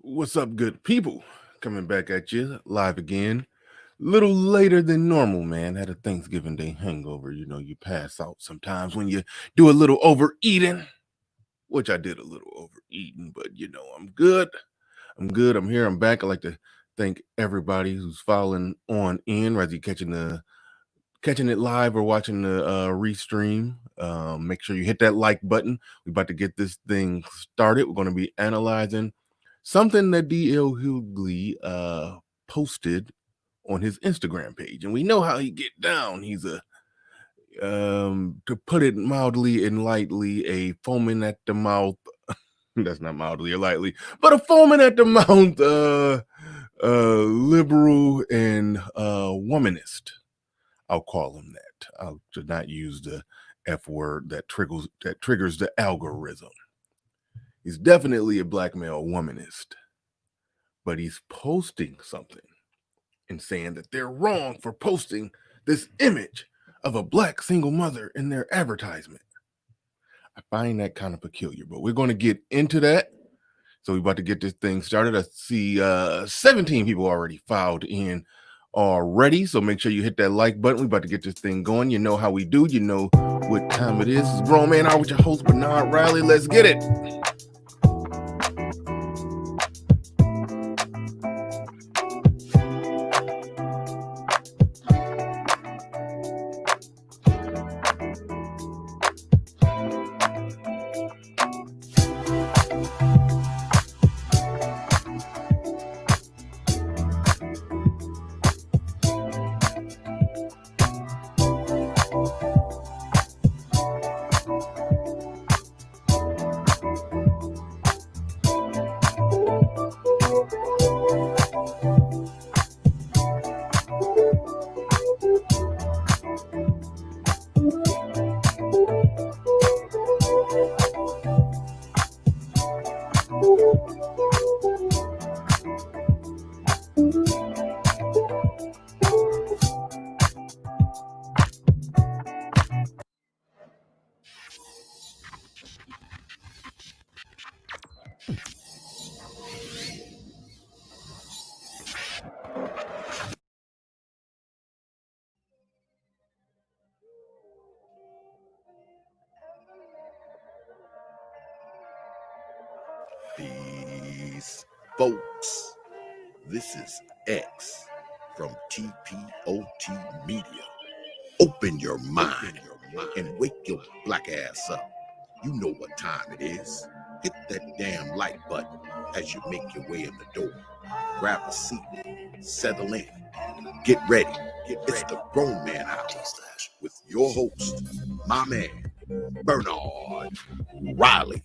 What's up, good people? Coming back at you live again. Little later than normal, man. Had a Thanksgiving Day hangover. You know, you pass out sometimes when you do a little overeating, which I did a little overeating, but I'm good. I'm good. I'm here. I'm back. I'd like to thank everybody who's following on in, whether you're catching it live or watching the restream. Make sure you hit that like button. We're about to get this thing started. We're going to be analyzing something that D.L. Hughley posted on his Instagram page, and we know how he get down. He's a to put it mildly and lightly, a foaming at the mouth. That's not mildly or lightly, but a foaming at the mouth liberal and womanist. I'll call him that. I'll not use the F word that triggers the algorithm. He's definitely a black male womanist, but he's posting something and saying that they're wrong for posting this image of a black single mother in their advertisement. I find that kind of peculiar, but we're going to get into that. So we're about to get this thing started. I see 17 people already filed in already, so make sure you hit that like button. We're about to get this thing going. You know how we do. You know what time it is. It's Grown Man Hour with your host, Bernard Riley. Let's get it. Peace, folks. This is X from TPOT Media. Open your mind and wake your black ass up. You know what time it is. Hit that damn like button as you make your way in the door. Grab a seat, settle in, get ready. It's the Grown Man Hour with your host, my man, Bernard Riley.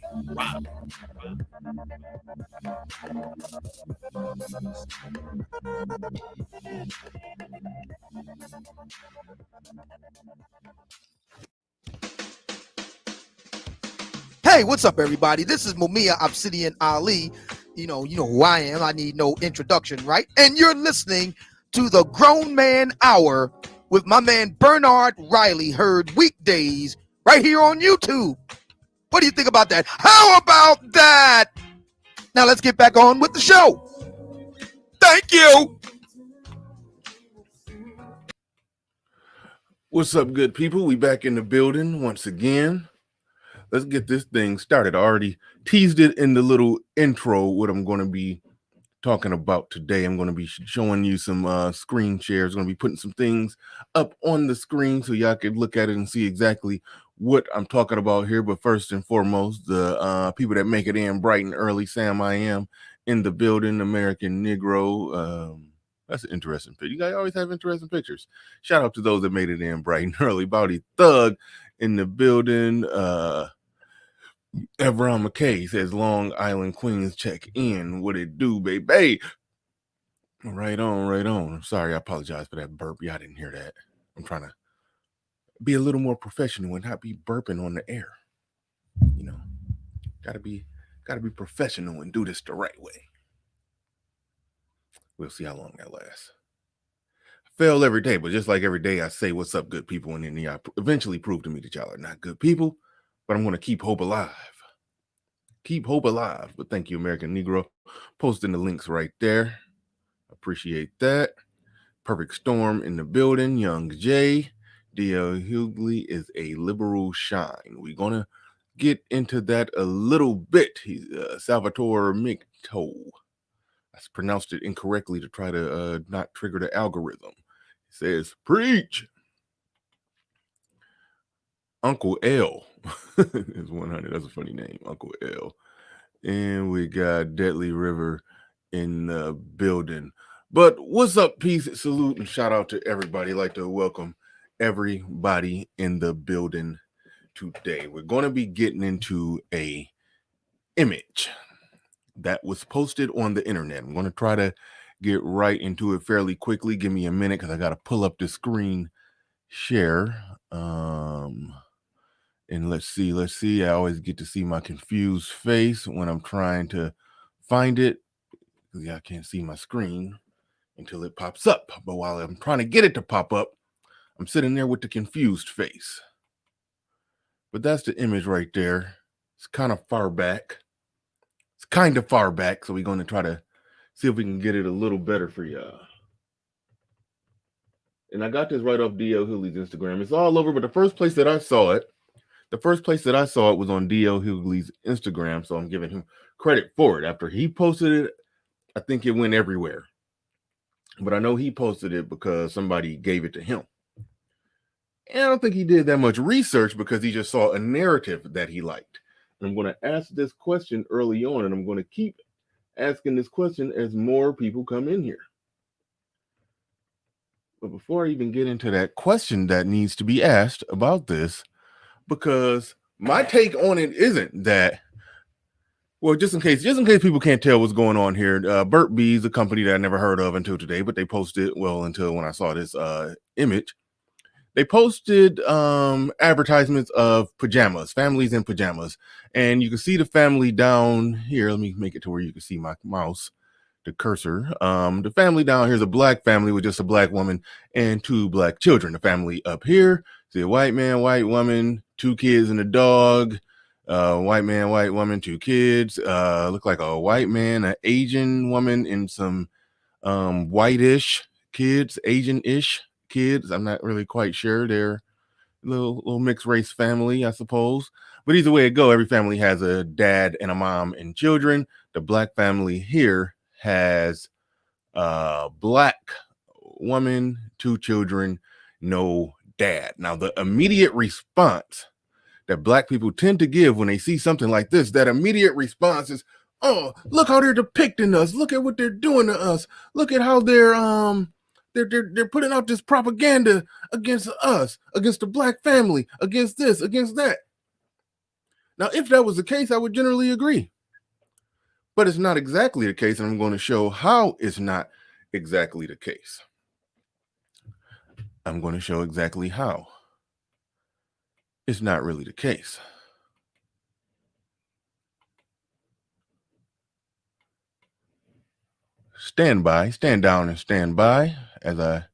Hey, what's up, everybody? This is Mumia Obsidian Ali. You know who I am. I need no introduction, right? And you're listening to the Grown Man Hour with my man Bernard Riley, heard weekdays right here on YouTube. What do you think about that? How about that? Now let's get back on with the show. Thank you. What's up, good people? We back in the building once again. Let's get this thing started. I already teased it in the little intro what I'm going to be talking about today. I'm going to be showing you some screen shares. I'm going to be putting some things up on the screen so y'all can look at it and see exactly what I'm talking about here. But first and foremost, the people that make it in bright and early, Sam I Am in the building, American Negro. That's an interesting picture. You guys always have interesting pictures. Shout out to those that made it in bright and early. Bowdy Thug in the building. Evron McKay says Long Island Queens check in. What it do, baby? Right on. I'm sorry, I apologize for that burp. Y'all didn't hear that. I'm trying to be a little more professional and not be burping on the air. You know, gotta be professional and do this the right way. We'll see how long that lasts. I fail every day, but just like every day, I say, "What's up, good people?" And then y'all eventually prove to me that y'all are not good people. But I'm going to keep hope alive. keep hope alive. But thank you, American Negro, posting the links right there. Appreciate that. Perfect Storm in the building. Young J. D.L. Hughley is a liberal shine. We're going to get into that a little bit. He's Salvatore Micto. I pronounced it incorrectly to try to not trigger the algorithm. He says, preach. Uncle L is 100. That's a funny name, Uncle L. And we got Deadly River in the building. But what's up, peace, salute, and shout out to everybody. I'd like to welcome everybody in the building today. We're going to be getting into a image that was posted on the internet. I'm going to try to get right into it fairly quickly. Give me a minute because I got to pull up the screen share. And let's see. I always get to see my confused face when I'm trying to find it. Yeah, I can't see my screen until it pops up. But while I'm trying to get it to pop up, I'm sitting there with the confused face. But that's the image right there. It's kind of far back. So we're going to try to see if we can get it a little better for y'all. And I got this right off D.L. Hughley's Instagram. It's all over, but the first place that I saw it was on D.L. Hughley's Instagram, so I'm giving him credit for it. After he posted it, I think it went everywhere. But I know he posted it because somebody gave it to him. And I don't think he did that much research because he just saw a narrative that he liked. And I'm going to ask this question early on, and I'm going to keep asking this question as more people come in here. But before I even get into that question that needs to be asked about this, because my take on it isn't that, well, just in case people can't tell what's going on here, Burt Bees, a company that I never heard of until today, but they posted, well, until when I saw this image, they posted advertisements of pajamas, families in pajamas. And you can see the family down here. Let me make it to where you can see my mouse, the cursor. The family down here is a black family with just a black woman and two black children. The family up here, see a white man, white woman, two kids and a dog. White man, white woman, two kids. Look like a white man, an Asian woman, and some whitish kids, Asian-ish kids. I'm not really quite sure. They're little mixed race family, I suppose. But either way it go, every family has a dad and a mom and children. The black family here has a black woman, two children, no dad. Now, the immediate response that black people tend to give when they see something like this, that immediate response is, oh, look how they're depicting us. Look at what they're doing to us. Look at how they're putting out this propaganda against us, against the black family, against this, against that. Now, if that was the case, I would generally agree. But it's not exactly the case, and I'm going to show how it's not exactly the case. I'm going to show exactly how it's not really the case. Stand down and stand by as I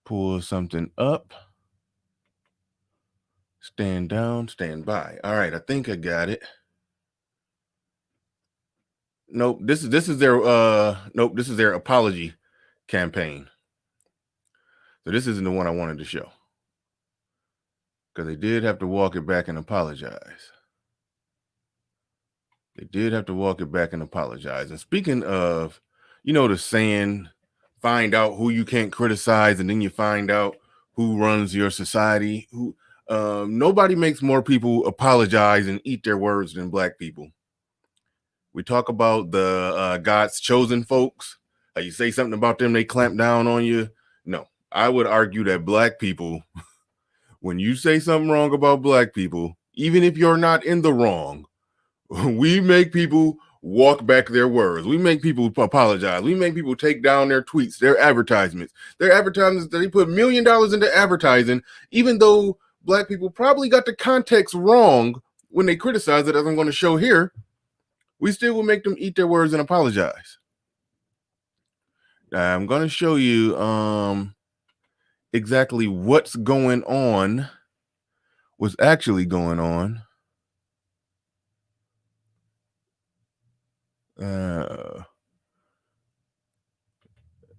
pull something up. Stand down, stand by. All right, I think I got it. Nope, this is their apology campaign. So this isn't the one I wanted to show, because they did have to walk it back and apologize. And speaking of, the saying, find out who you can't criticize, and then you find out who runs your society. Nobody makes more people apologize and eat their words than black people. We talk about the God's chosen folks. You say something about them, they clamp down on you. No, I would argue that black people, when you say something wrong about black people, even if you're not in the wrong, we make people walk back their words. We make people apologize. We make people take down their tweets, their advertisements. Their advertisements, they put $1 million into advertising, even though black people probably got the context wrong when they criticize it, as I'm going to show here. We still will make them eat their words and apologize. I'm going to show you exactly what's actually going on.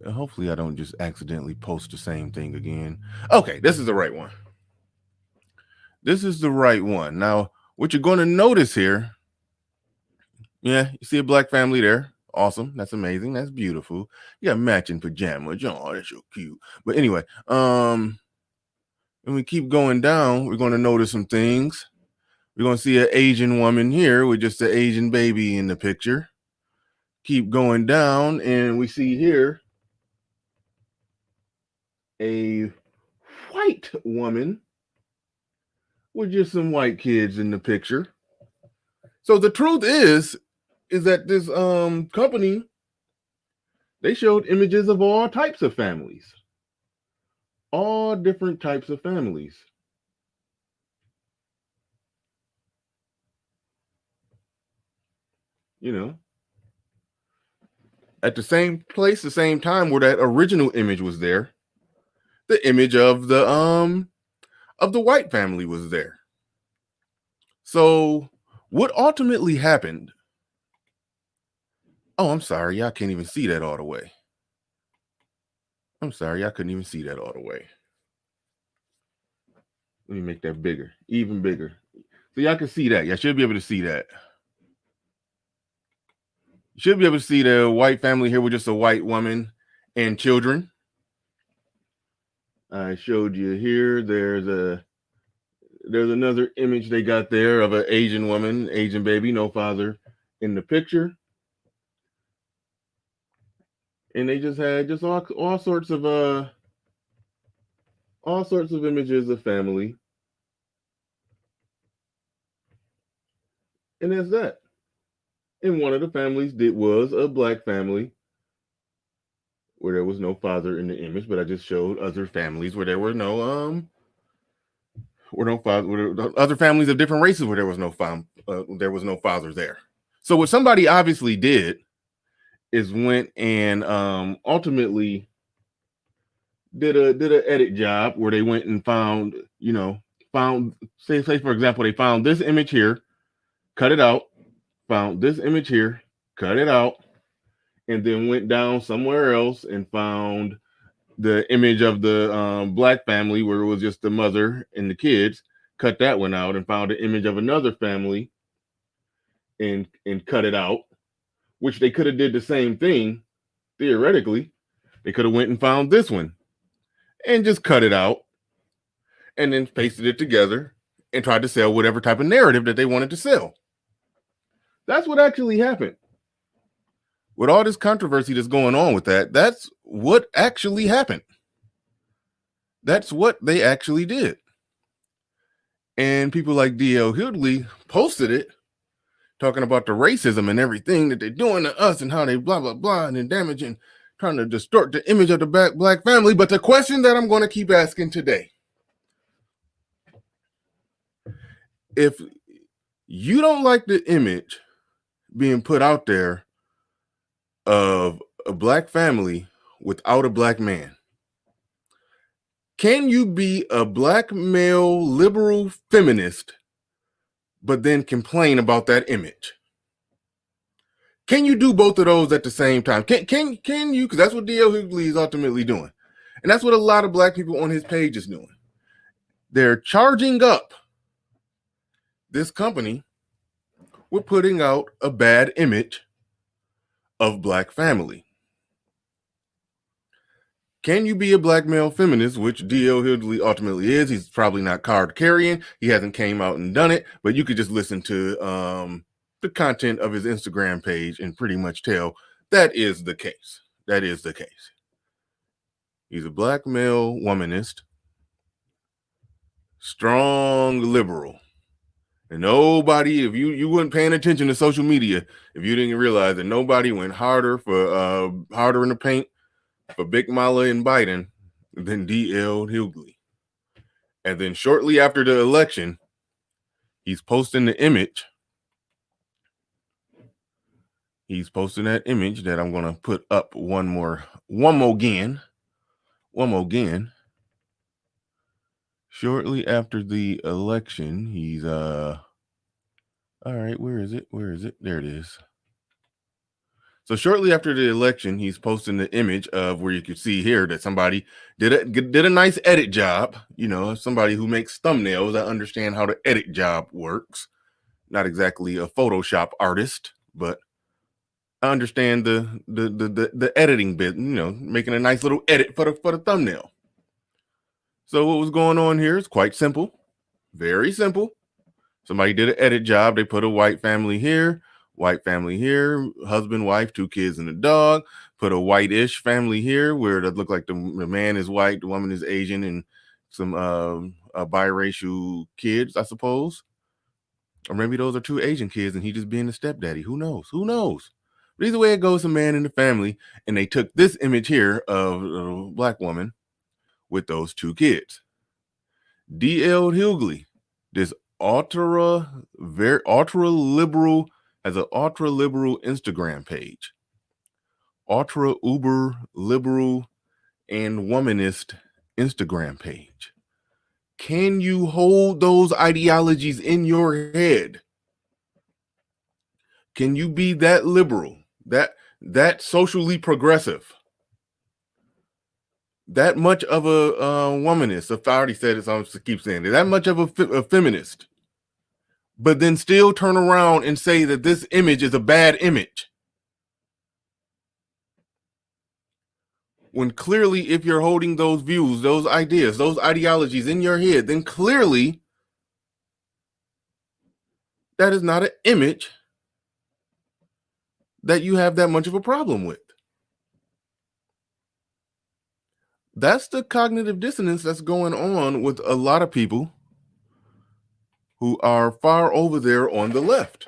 Hopefully I don't just accidentally post the same thing again. Okay, this is the right one. This is the right one. Now, what you're going to notice here, yeah, you see a black family there. Awesome. That's amazing. That's beautiful. You got matching pajamas. Oh, that's so cute. But anyway, when we keep going down, we're going to notice some things. We're going to see an Asian woman here with just an Asian baby in the picture. Keep going down, and we see here a white woman with just some white kids in the picture. So the truth is that this company, they showed images of all types of families, all different types of families. You know, at the same place, the same time where that original image was there, the image of the white family was there. So what ultimately happened? Oh, I'm sorry, y'all can't even see that all the way. I'm sorry, y'all couldn't even see that all the way. Let me make that bigger, even bigger. So y'all can see that. Y'all should be able to see that. You should be able to see the white family here with just a white woman and children. I showed you here. There's another image they got there of an Asian woman, Asian baby, no father in the picture. And they just had just all sorts of images of family. And that's that. And one of the families was a black family where there was no father in the image, but I just showed other families where there were no other families of different races where there was no father there. So what somebody obviously did is went and ultimately did a edit job where they went and found say for example, they found this image here, cut it out, found this image here, cut it out, and then went down somewhere else and found the image of the black family where it was just the mother and the kids, cut that one out, and found an image of another family and cut it out, which they could have did the same thing theoretically. They could have went and found this one and just cut it out and then pasted it together and tried to sell whatever type of narrative that they wanted to sell. That's what actually happened. With all this controversy that's going on with that, that's what actually happened. That's what they actually did. And people like D.L. Hughley posted it, talking about the racism and everything that they're doing to us and how they blah, blah, blah, and then damaging, trying to distort the image of the black family. But the question that I'm going to keep asking today, if you don't like the image being put out there of a black family without a black man, can you be a black male liberal feminist but then complain about that image? Can you do both of those at the same time? Can you? Because that's what D.L. Hughley is ultimately doing. And that's what a lot of black people on his page is doing. They're charging up this company with putting out a bad image of black family. Can you be a black male feminist, which D.L. Hughley ultimately is? He's probably not card carrying. He hasn't came out and done it, but you could just listen to the content of his Instagram page and pretty much tell that is the case. That is the case. He's a black male womanist, strong liberal. And nobody, if you weren't paying attention to social media, if you didn't realize that nobody went harder in the paint for Big Mala and Biden than D.L. Hughley. And then shortly after the election, he's posting the image. He's posting that image that I'm going to put up one more again. Shortly after the election, he's all right, where is it? There it is. So shortly after the election, he's posting the image of where you can see here that somebody did a nice edit job. You know, somebody who makes thumbnails. I understand how the edit job works. Not exactly a Photoshop artist, but I understand the editing bit. You know, making a nice little edit for the thumbnail. So what was going on here is quite simple, very simple. Somebody did an edit job. They put a white family here, husband, wife, 2 kids, and a dog. Put a white-ish family here where it looked like the man is white, the woman is Asian, and some biracial kids, I suppose. Or maybe those are 2 Asian kids and he just being a stepdaddy. Who knows? Who knows? But either way it goes, a man in the family, and they took this image here of a black woman with those 2 kids. D.L. Hughley, this ultra liberal, has an ultra liberal Instagram page, ultra uber liberal and womanist Instagram page. Can you hold those ideologies in your head? Can you be that liberal, that socially progressive, that much of a womanist? If I already said it, so I'm just keep saying it. That much of a feminist, but then still turn around and say that this image is a bad image. When clearly, if you're holding those views, those ideas, those ideologies in your head, then clearly that is not an image that you have that much of a problem with. That's the cognitive dissonance that's going on with a lot of people who are far over there on the left.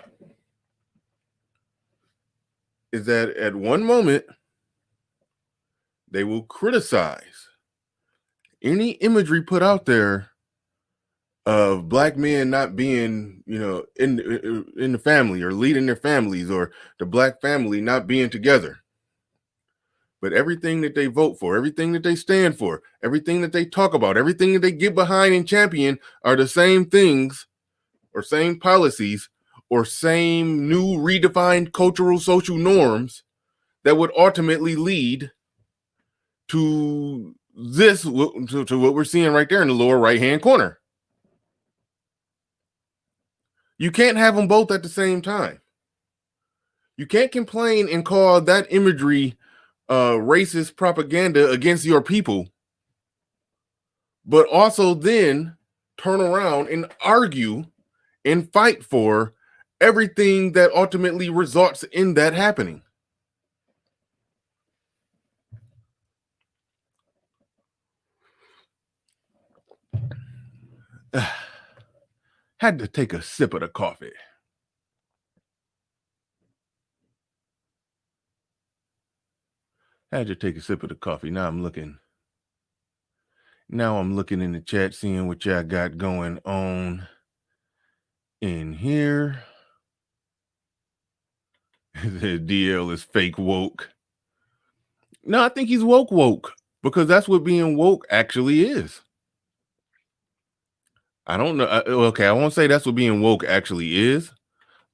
Is that at one moment, they will criticize any imagery put out there of black men not being, you know, in the family or leading their families, or the black family not being together. But everything that they vote for, everything that they stand for, everything that they talk about, everything that they get behind and champion are the same things or same policies or same new redefined cultural social norms that would ultimately lead to this, to what we're seeing right there in the lower right hand corner. You can't have them both at the same time. You can't complain and call that imagery racist propaganda against your people, but also then turn around and argue and fight for everything that ultimately results in that happening. Had to take a sip of the coffee. Had to take a sip of the coffee. Now I'm looking in the chat, seeing what y'all got going on in here. DL is fake woke. No, I think he's woke because that's what being woke actually is. I don't know. Okay, I won't say that's what being woke actually is,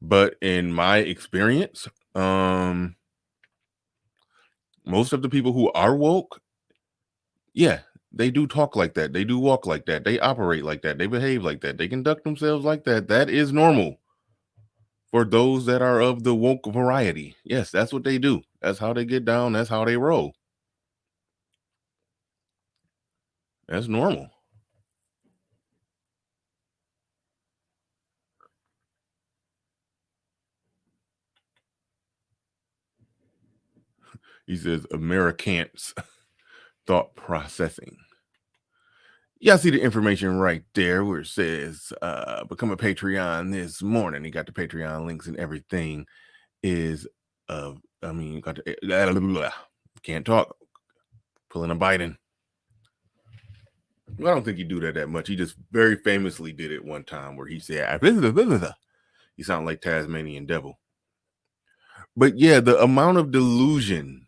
but in my experience, most of the people who are woke, yeah, they do talk like that. They do walk like that. They operate like that. They behave like that. They conduct themselves like that. That is normal for those that are of the woke variety. Yes, that's what they do. That's how they get down. That's how they roll. That's normal. He says Americans thought processing. Y'all see the information right there where it says become a Patreon this morning. You got the Patreon links and everything. Is got the can't talk. Pulling a Biden. I don't think he do that much. He just very famously did it one time where he said, he sounded like Tasmanian devil. But yeah, the amount of delusion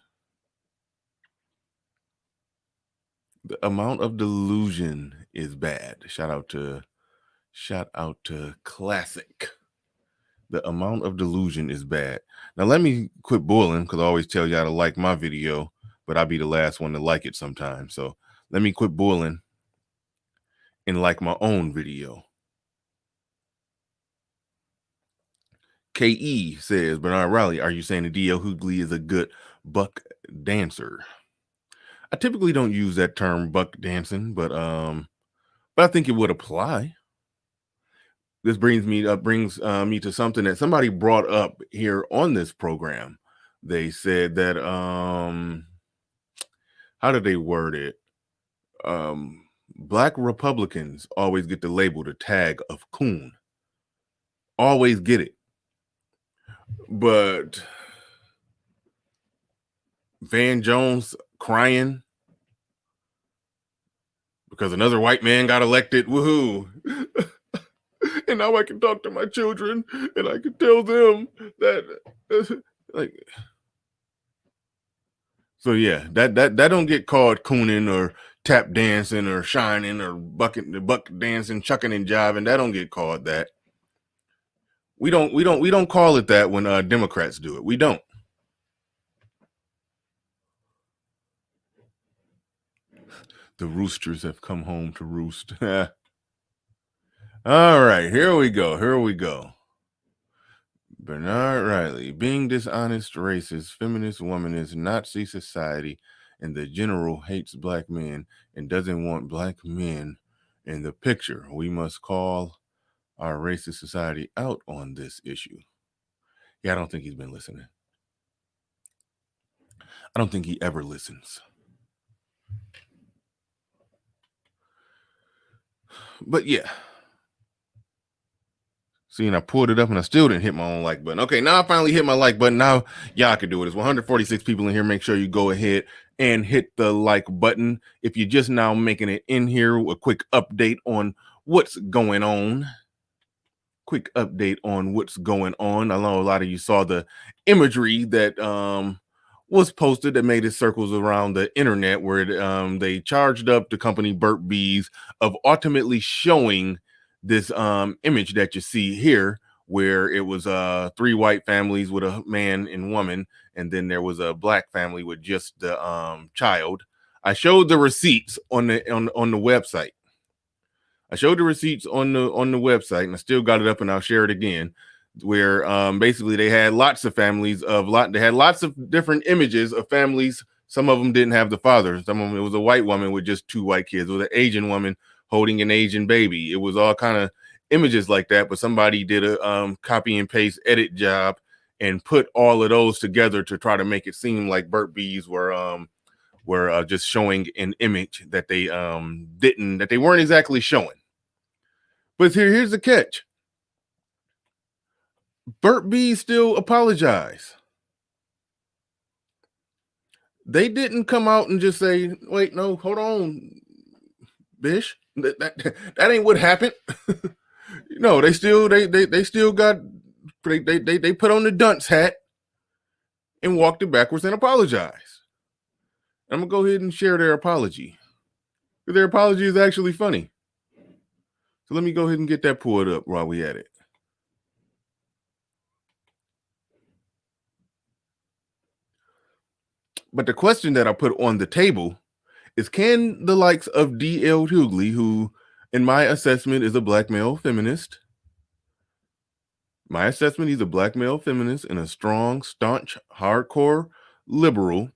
is bad. Shout out to Classic. The amount of delusion is bad. Now let me quit boiling because I always tell y'all to like my video, but I'll be the last one to like it sometimes. So let me quit boiling and like my own video. KE says, Bernard Riley, are you saying that DL Hughley is a good buck dancer? I typically don't use that term buck dancing, but I think it would apply. This brings me to something that somebody brought up here on this program. They said that how did they word it? Black Republicans always get the label, the tag of coon. Always get it. But Van Jones crying because another white man got elected. Woohoo. And now I can talk to my children and I can tell them that like, so yeah, that don't get called cooning or tap dancing or shining or buck dancing, chucking and jiving. That don't get called that. We don't call it that when Democrats do it. We don't. The roosters have come home to roost. All right, here we go. Bernard Riley, being dishonest, racist, feminist, womanist, Nazi society, and the general hates black men and doesn't want black men in the picture. We must call our racist society out on this issue. Yeah, I don't think he's been listening. I don't think he ever listens. But yeah. See, and I pulled it up and I still didn't hit my own like button. Okay, now I finally hit my like button. Now y'all can do it. There's 146 people in here. Make sure you go ahead and hit the like button. If you're just now making it in here, a quick update on what's going on. I know a lot of you saw the imagery that was posted that made its circles around the internet where they charged up the company Burp Bees of ultimately showing this image that you see here, where it was 3 white families with a man and woman, and then there was a black family with just the child. I showed the receipts on the website. I showed the receipts on the website, and I still got it up, and I'll share it again. Where basically they had lots of families they had lots of different images of families. Some of them didn't have the father. Some of them, it was a white woman with just 2 white kids. It was an Asian woman holding an Asian baby. It was all kind of images like that, but somebody did a copy and paste edit job and put all of those together to try to make it seem like Burp Bees were just showing an image that they weren't exactly showing. But here's the catch. Burp Bees still apologize. They didn't come out and just say, wait, no, hold on, Bish. That ain't what happened. No, they still got they put on the dunce hat and walked it backwards and apologized. I'm gonna go ahead and share their apology. Their apology is actually funny. So let me go ahead and get that pulled up while we at it. But the question that I put on the table is, can the likes of D.L. Hughley, who in my assessment is a black male feminist, he's a black male feminist and a strong, staunch, hardcore liberal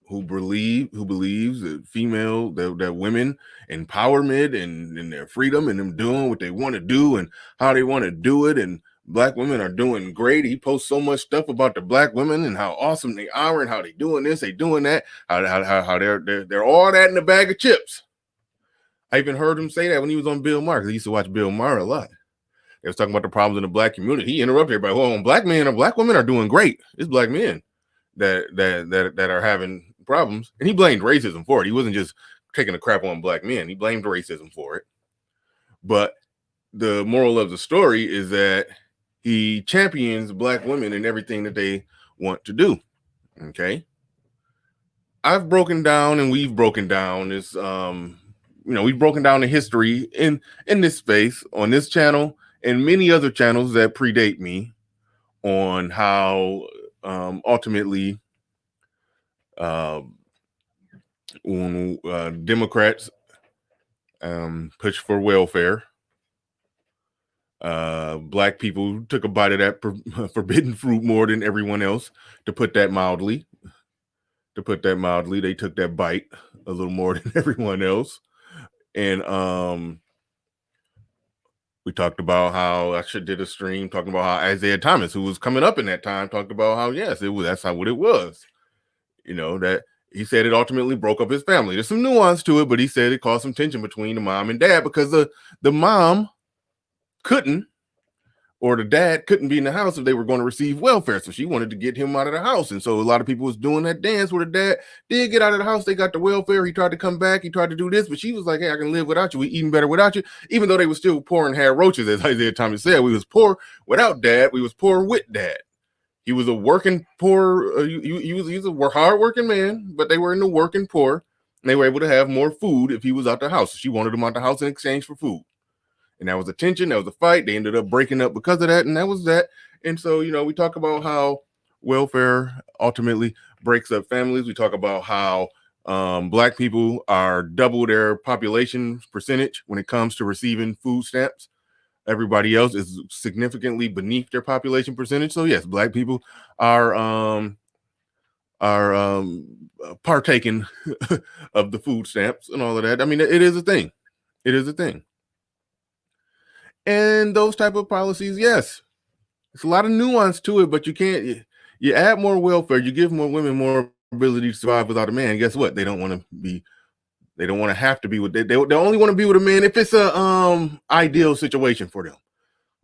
who believes that that women empowerment and their freedom and them doing what they want to do and how they want to do it, and black women are doing great. He posts so much stuff about the black women and how awesome they are and how they doing this, they doing that, how they're all that in a bag of chips. I even heard him say that when he was on Bill Maher, because I used to watch Bill Maher a lot. They was talking about the problems in the black community. He interrupted everybody. Well, black men or black women are doing great. It's black men that are having problems, and he blamed racism for it. He wasn't just taking a crap on black men. He blamed racism for it. But the moral of the story is that he champions black women in everything that they want to do. Okay. I've broken down, and we've broken down this, we've broken down the history in this space on this channel and many other channels that predate me on how ultimately when Democrats push for welfare, black people took a bite of that forbidden fruit more than everyone else. To put that mildly, they took that bite a little more than everyone else. And we talked about how I did a stream talking about how Isaiah Thomas, who was coming up in that time, talked about how yes, that's how what it was. You know, that he said it ultimately broke up his family. There's some nuance to it, but he said it caused some tension between the mom and dad because the mom couldn't, or the dad couldn't be in the house if they were going to receive welfare. So she wanted to get him out of the house. And so a lot of people was doing that dance where the dad did get out of the house. They got the welfare. He tried to come back. He tried to do this, but she was like, hey, I can live without you. We eating better without you. Even though they were still poor and had roaches, as Isaiah Thomas said, we was poor without dad. We was poor with dad. He was a working poor. He was a hard-working man, but they were in the working poor. And they were able to have more food if he was out the house. She wanted him out the house in exchange for food. And that was a tension, that was a fight. They ended up breaking up because of that, and that was that. And so, you know, we talk about how welfare ultimately breaks up families. We talk about how black people are double their population percentage when it comes to receiving food stamps. Everybody else is significantly beneath their population percentage. So yes, black people are partaking of the food stamps and all of that. I mean, it is a thing. It is a thing. And those type of policies, yes, it's a lot of nuance to it, but you can't, you add more welfare, you give more women more ability to survive without a man. Guess what? They don't want to have to be with, they only want to be with a man if it's a ideal situation for them.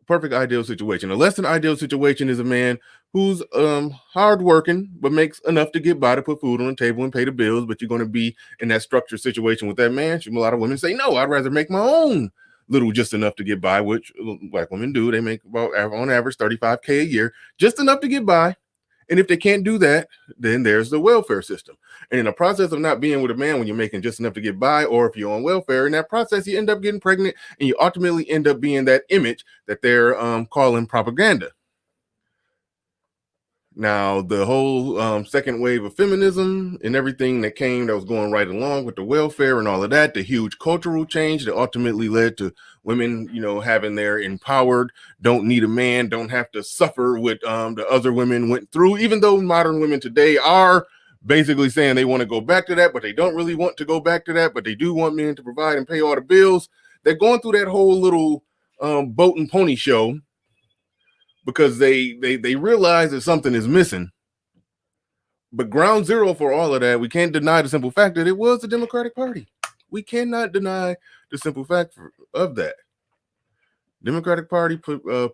Perfect ideal situation. A less than ideal situation is a man who's hardworking but makes enough to get by to put food on the table and pay the bills. But you're going to be in that structured situation with that man. A lot of women say, no, I'd rather make my own little just enough to get by, which black women do. They make about on average $35K a year, just enough to get by. And if they can't do that, then there's the welfare system. And in the process of not being with a man when you're making just enough to get by, or if you're on welfare, in that process, you end up getting pregnant and you ultimately end up being that image that they're calling propaganda. Now, the whole second wave of feminism and everything that was going right along with the welfare and all of that, the huge cultural change that ultimately led to women, you know, having their empowered, don't need a man, don't have to suffer what the other women went through, even though modern women today are basically saying they want to go back to that, but they don't really want to go back to that, but they do want men to provide and pay all the bills. They're going through that whole little boat and pony show because they realize that something is missing. But ground zero for all of that, we can't deny the simple fact that it was the Democratic Party. We cannot deny the simple fact of that. Democratic Party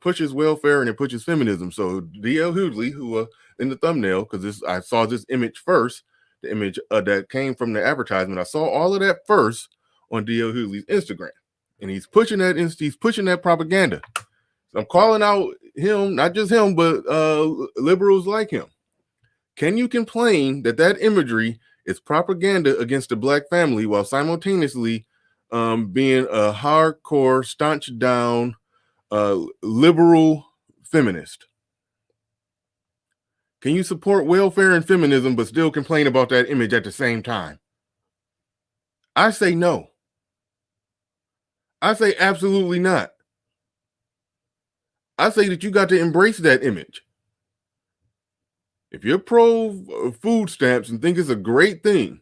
pushes welfare and it pushes feminism. So D.L. Hughley, who in the thumbnail, because I saw this image first, the image that came from the advertisement. I saw all of that first on D.L. Hughley's Instagram, and he's pushing that propaganda. So I'm calling out him, not just him, but liberals like him. Can you complain that imagery is propaganda against the black family while simultaneously being a hardcore, staunch down liberal feminist? Can you support welfare and feminism but still complain about that image at the same time? I say no. I say absolutely not. I say that you got to embrace that image. If you're pro food stamps and think it's a great thing,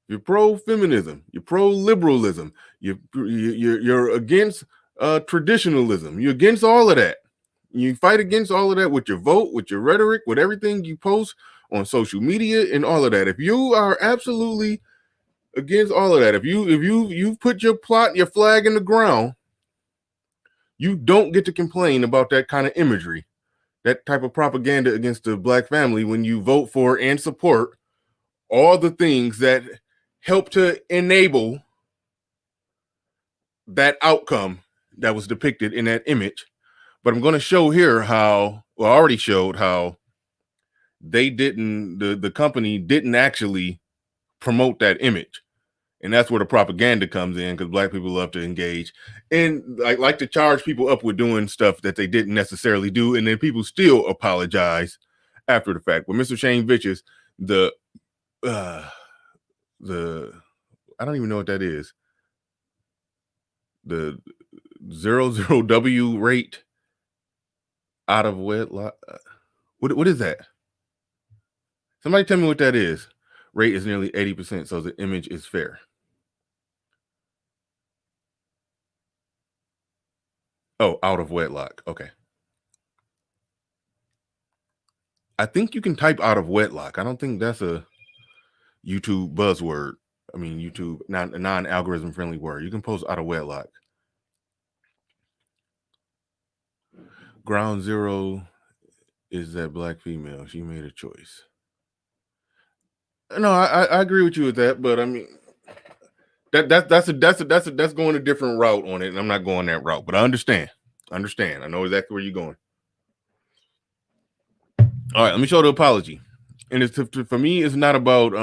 you're pro feminism, you're pro liberalism, you're against traditionalism, you're against all of that. You fight against all of that with your vote, with your rhetoric, with everything you post on social media and all of that. If you are absolutely against all of that, if you put your plot, your flag in the ground, you don't get to complain about that kind of imagery, that type of propaganda against the black family when you vote for and support all the things that help to enable that outcome that was depicted in that image. But I'm going to show here how, well, I already showed how they didn't, the company didn't actually promote that image. And that's where the propaganda comes in, because black people love to engage and like to charge people up with doing stuff that they didn't necessarily do, and then people still apologize after the fact. But Mr. Shane Vicious, the I don't even know what that is. The 00W rate out of wedlock. What is that? Somebody tell me what that is. Rate is nearly 80%, so the image is fair. Oh, out of wedlock. Okay. I think you can type out of wedlock. I don't think that's a YouTube buzzword. I mean, YouTube, not a non-algorithm friendly word. You can post out of wedlock. Ground zero is that black female. She made a choice. No, I agree with you with that, but I mean, that's going a different route on it, and I'm not going that route. But I understand. I know exactly where you're going. All right, let me show the apology. And it's for me, it's not about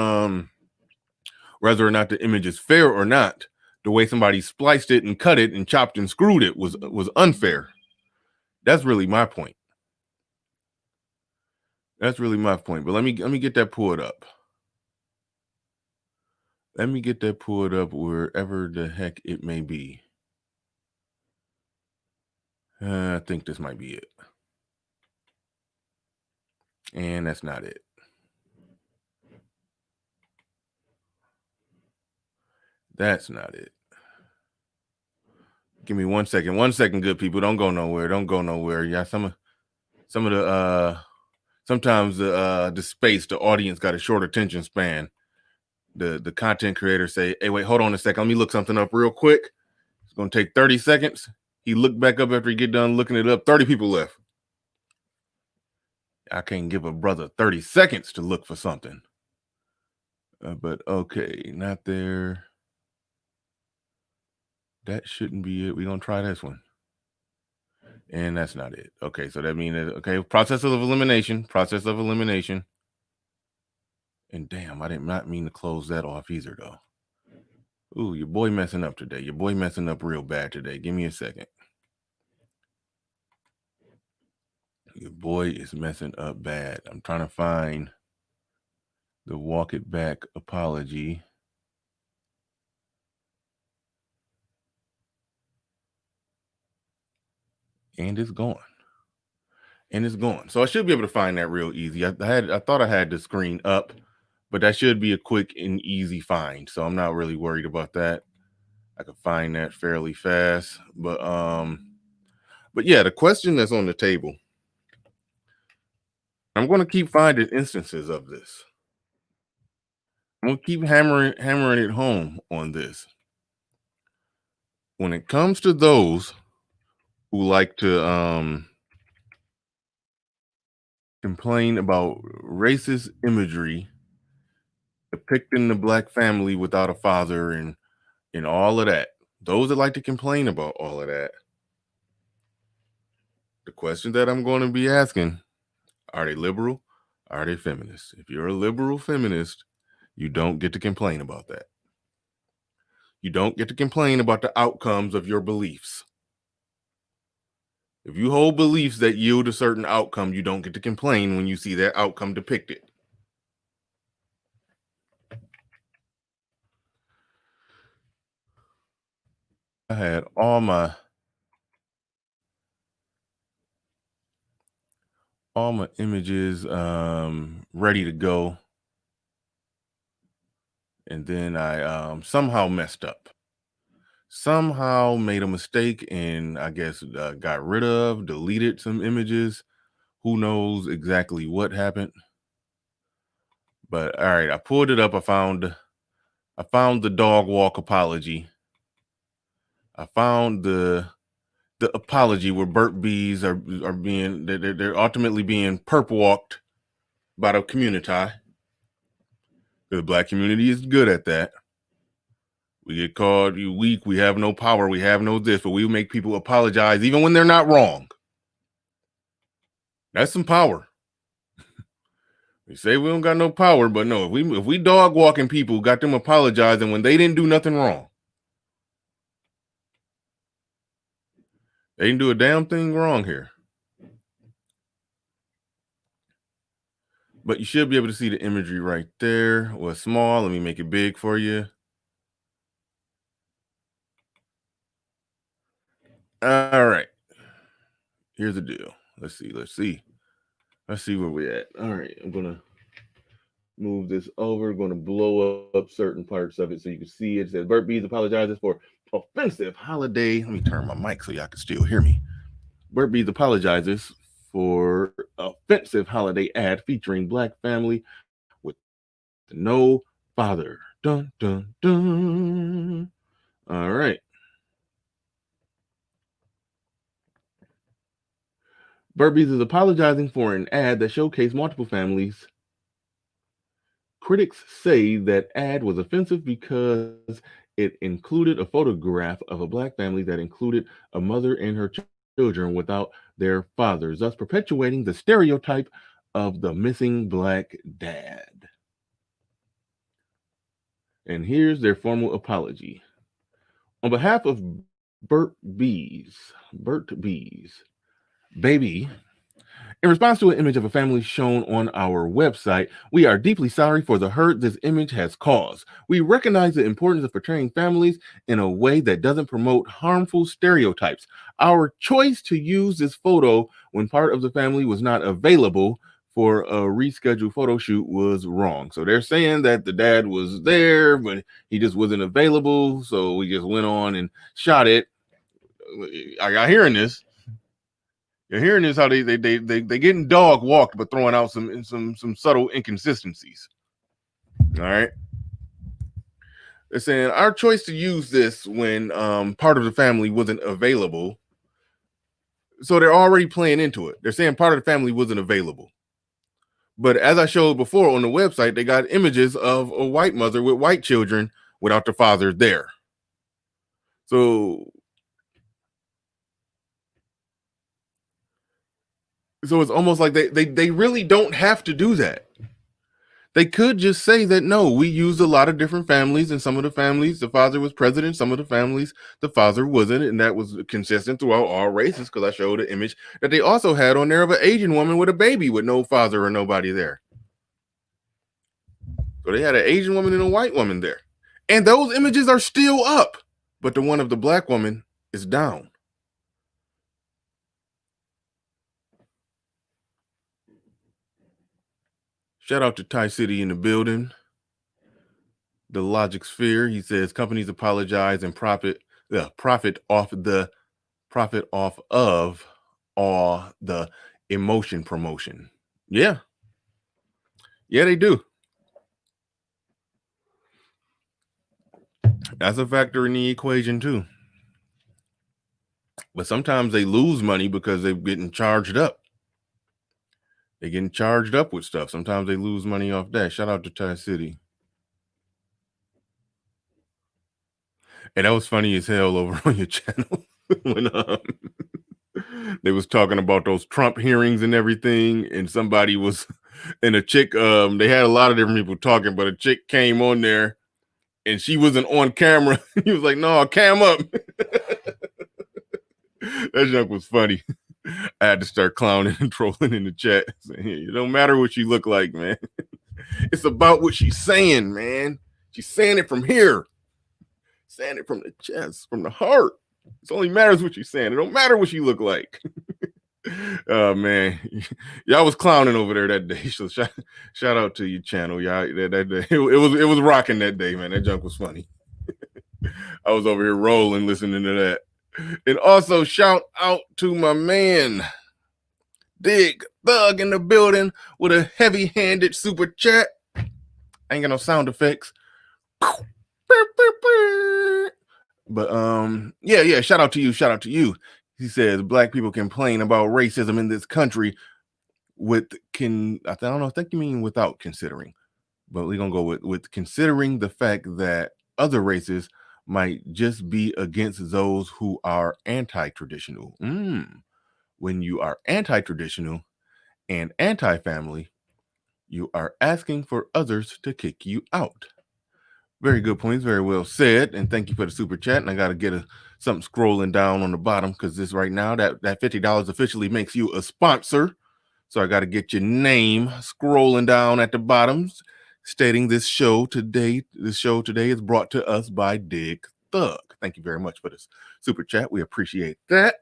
whether or not the image is fair or not. The way somebody spliced it and cut it and chopped and screwed it was unfair. That's really my point. But let me get that pulled up. Let me get that pulled up wherever the heck it may be. I think this might be it. And that's not it. That's not it. Give me 1 second. 1 second, good people. Don't go nowhere. Yeah, some of the sometimes the space, the audience got a short attention span. The content creators say, hey, wait, hold on a second. Let me look something up real quick. It's gonna take 30 seconds. He looked back up after he get done looking it up. 30 people left. I can't give a brother 30 seconds to look for something. But okay, not there. That shouldn't be it. We're gonna try this one. And that's not it. Okay, so that means okay, process of elimination. And damn, I did not mean to close that off either, though. Ooh, your boy messing up today. Your boy messing up real bad today. Give me a second. Your boy is messing up bad. I'm trying to find the walk it back apology. And it's gone. So I should be able to find that real easy. I thought I had the screen up, but that should be a quick and easy find. So I'm not really worried about that. I could find that fairly fast. But yeah, the question that's on the table, I'm going to keep finding instances of this. I'm going to keep hammering it home on this. When it comes to those who like to complain about racist imagery depicting the black family without a father and all of that, those that like to complain about all of that, the question that I'm going to be asking, are they liberal? Are they feminist? If you're a liberal feminist, you don't get to complain about that. You don't get to complain about the outcomes of your beliefs. If you hold beliefs that yield a certain outcome, you don't get to complain when you see that outcome depicted. I had all my images ready to go, and then I somehow messed up. Somehow made a mistake, and I guess got rid of, deleted some images. Who knows exactly what happened? But all right, I pulled it up. I found the dog walk apology. I found the apology where Burt Bees are being they're ultimately being perp walked by the community. The black community is good at that. We get called you weak, we have no power, we have no this, but we make people apologize even when they're not wrong. That's some power. We say we don't got no power, but no, if we dog walking people, got them apologizing when they didn't do nothing wrong. They didn't do a damn thing wrong here. But you should be able to see the imagery right there. Well, it's small. Let me make it big for you. All right. Here's the deal. Let's see where we're at. All right. I'm going to move this over. Going to blow up certain parts of it so you can see it. It says, Burt Bees apologizes for offensive holiday. Let me turn my mic so y'all can still hear me. Burt Bees apologizes for offensive holiday ad featuring Black family with no father. Dun, dun, dun. All right. Burt Bees is apologizing for an ad that showcased multiple families. Critics say that ad was offensive because it included a photograph of a Black family that included a mother and her children without their fathers, thus perpetuating the stereotype of the missing Black dad. And here's their formal apology. On behalf of Burt Bees, baby, in response to an image of a family shown on our website, we are deeply sorry for the hurt this image has caused. We recognize the importance of portraying families in a way that doesn't promote harmful stereotypes. Our choice to use this photo when part of the family was not available for a rescheduled photo shoot was wrong. So they're saying that the dad was there, but he just wasn't available. So we just went on and shot it. I got hearing this. You're hearing this how they getting dog walked, but throwing out some subtle inconsistencies. All right. They're saying our choice to use this when part of the family wasn't available. So they're already playing into it. They're saying part of the family wasn't available. But as I showed before on the website, they got images of a white mother with white children without the father there. So it's almost like they really don't have to do that. They could just say that, no, we used a lot of different families, and some of the families, the father was president, some of the families, the father wasn't, and that was consistent throughout all races, because I showed an image that they also had on there of an Asian woman with a baby with no father or nobody there. So they had an Asian woman and a white woman there. And those images are still up, but the one of the Black woman is down. Shout out to Ty City in the building. The Logic Sphere, he says companies apologize and profit off of all the emotion promotion. Yeah, they do. That's a factor in the equation too. But sometimes they lose money because they're getting charged up. They're getting charged up with stuff. Sometimes they lose money off that. Shout out to Ty City. And that was funny as hell over on your channel when they was talking about those Trump hearings and everything, and somebody was, and a chick, they had a lot of different people talking, but a chick came on there and she wasn't on camera. He was like, no, cam up. That joke was funny. I had to start clowning and trolling in the chat. Saying, hey, it don't matter what you look like, man. It's about what she's saying, man. She's saying it from here. Saying it from the chest, from the heart. It only matters what you're saying. It don't matter what you look like. Oh man, y'all was clowning over there that day. So shout out to your channel, y'all. That day it was rocking that day, man. That junk was funny. I was over here rolling, listening to that. And also shout out to my man, Dig Thug in the building with a heavy-handed super chat. I ain't got no sound effects. But yeah, shout out to you. He says Black people complain about racism in this country I think you mean without considering, but we're gonna go with considering the fact that other races might just be against those who are anti-traditional. When you are anti-traditional and anti-family, you are asking for others to kick you out. Very good points, very well said, and thank you for the super chat. And I got to get something scrolling down on the bottom because this right now, that $50 officially makes you a sponsor. So I got to get your name scrolling down at the bottom, stating this show today is brought to us by Dig Thug. Thank you very much for this super chat. We appreciate that.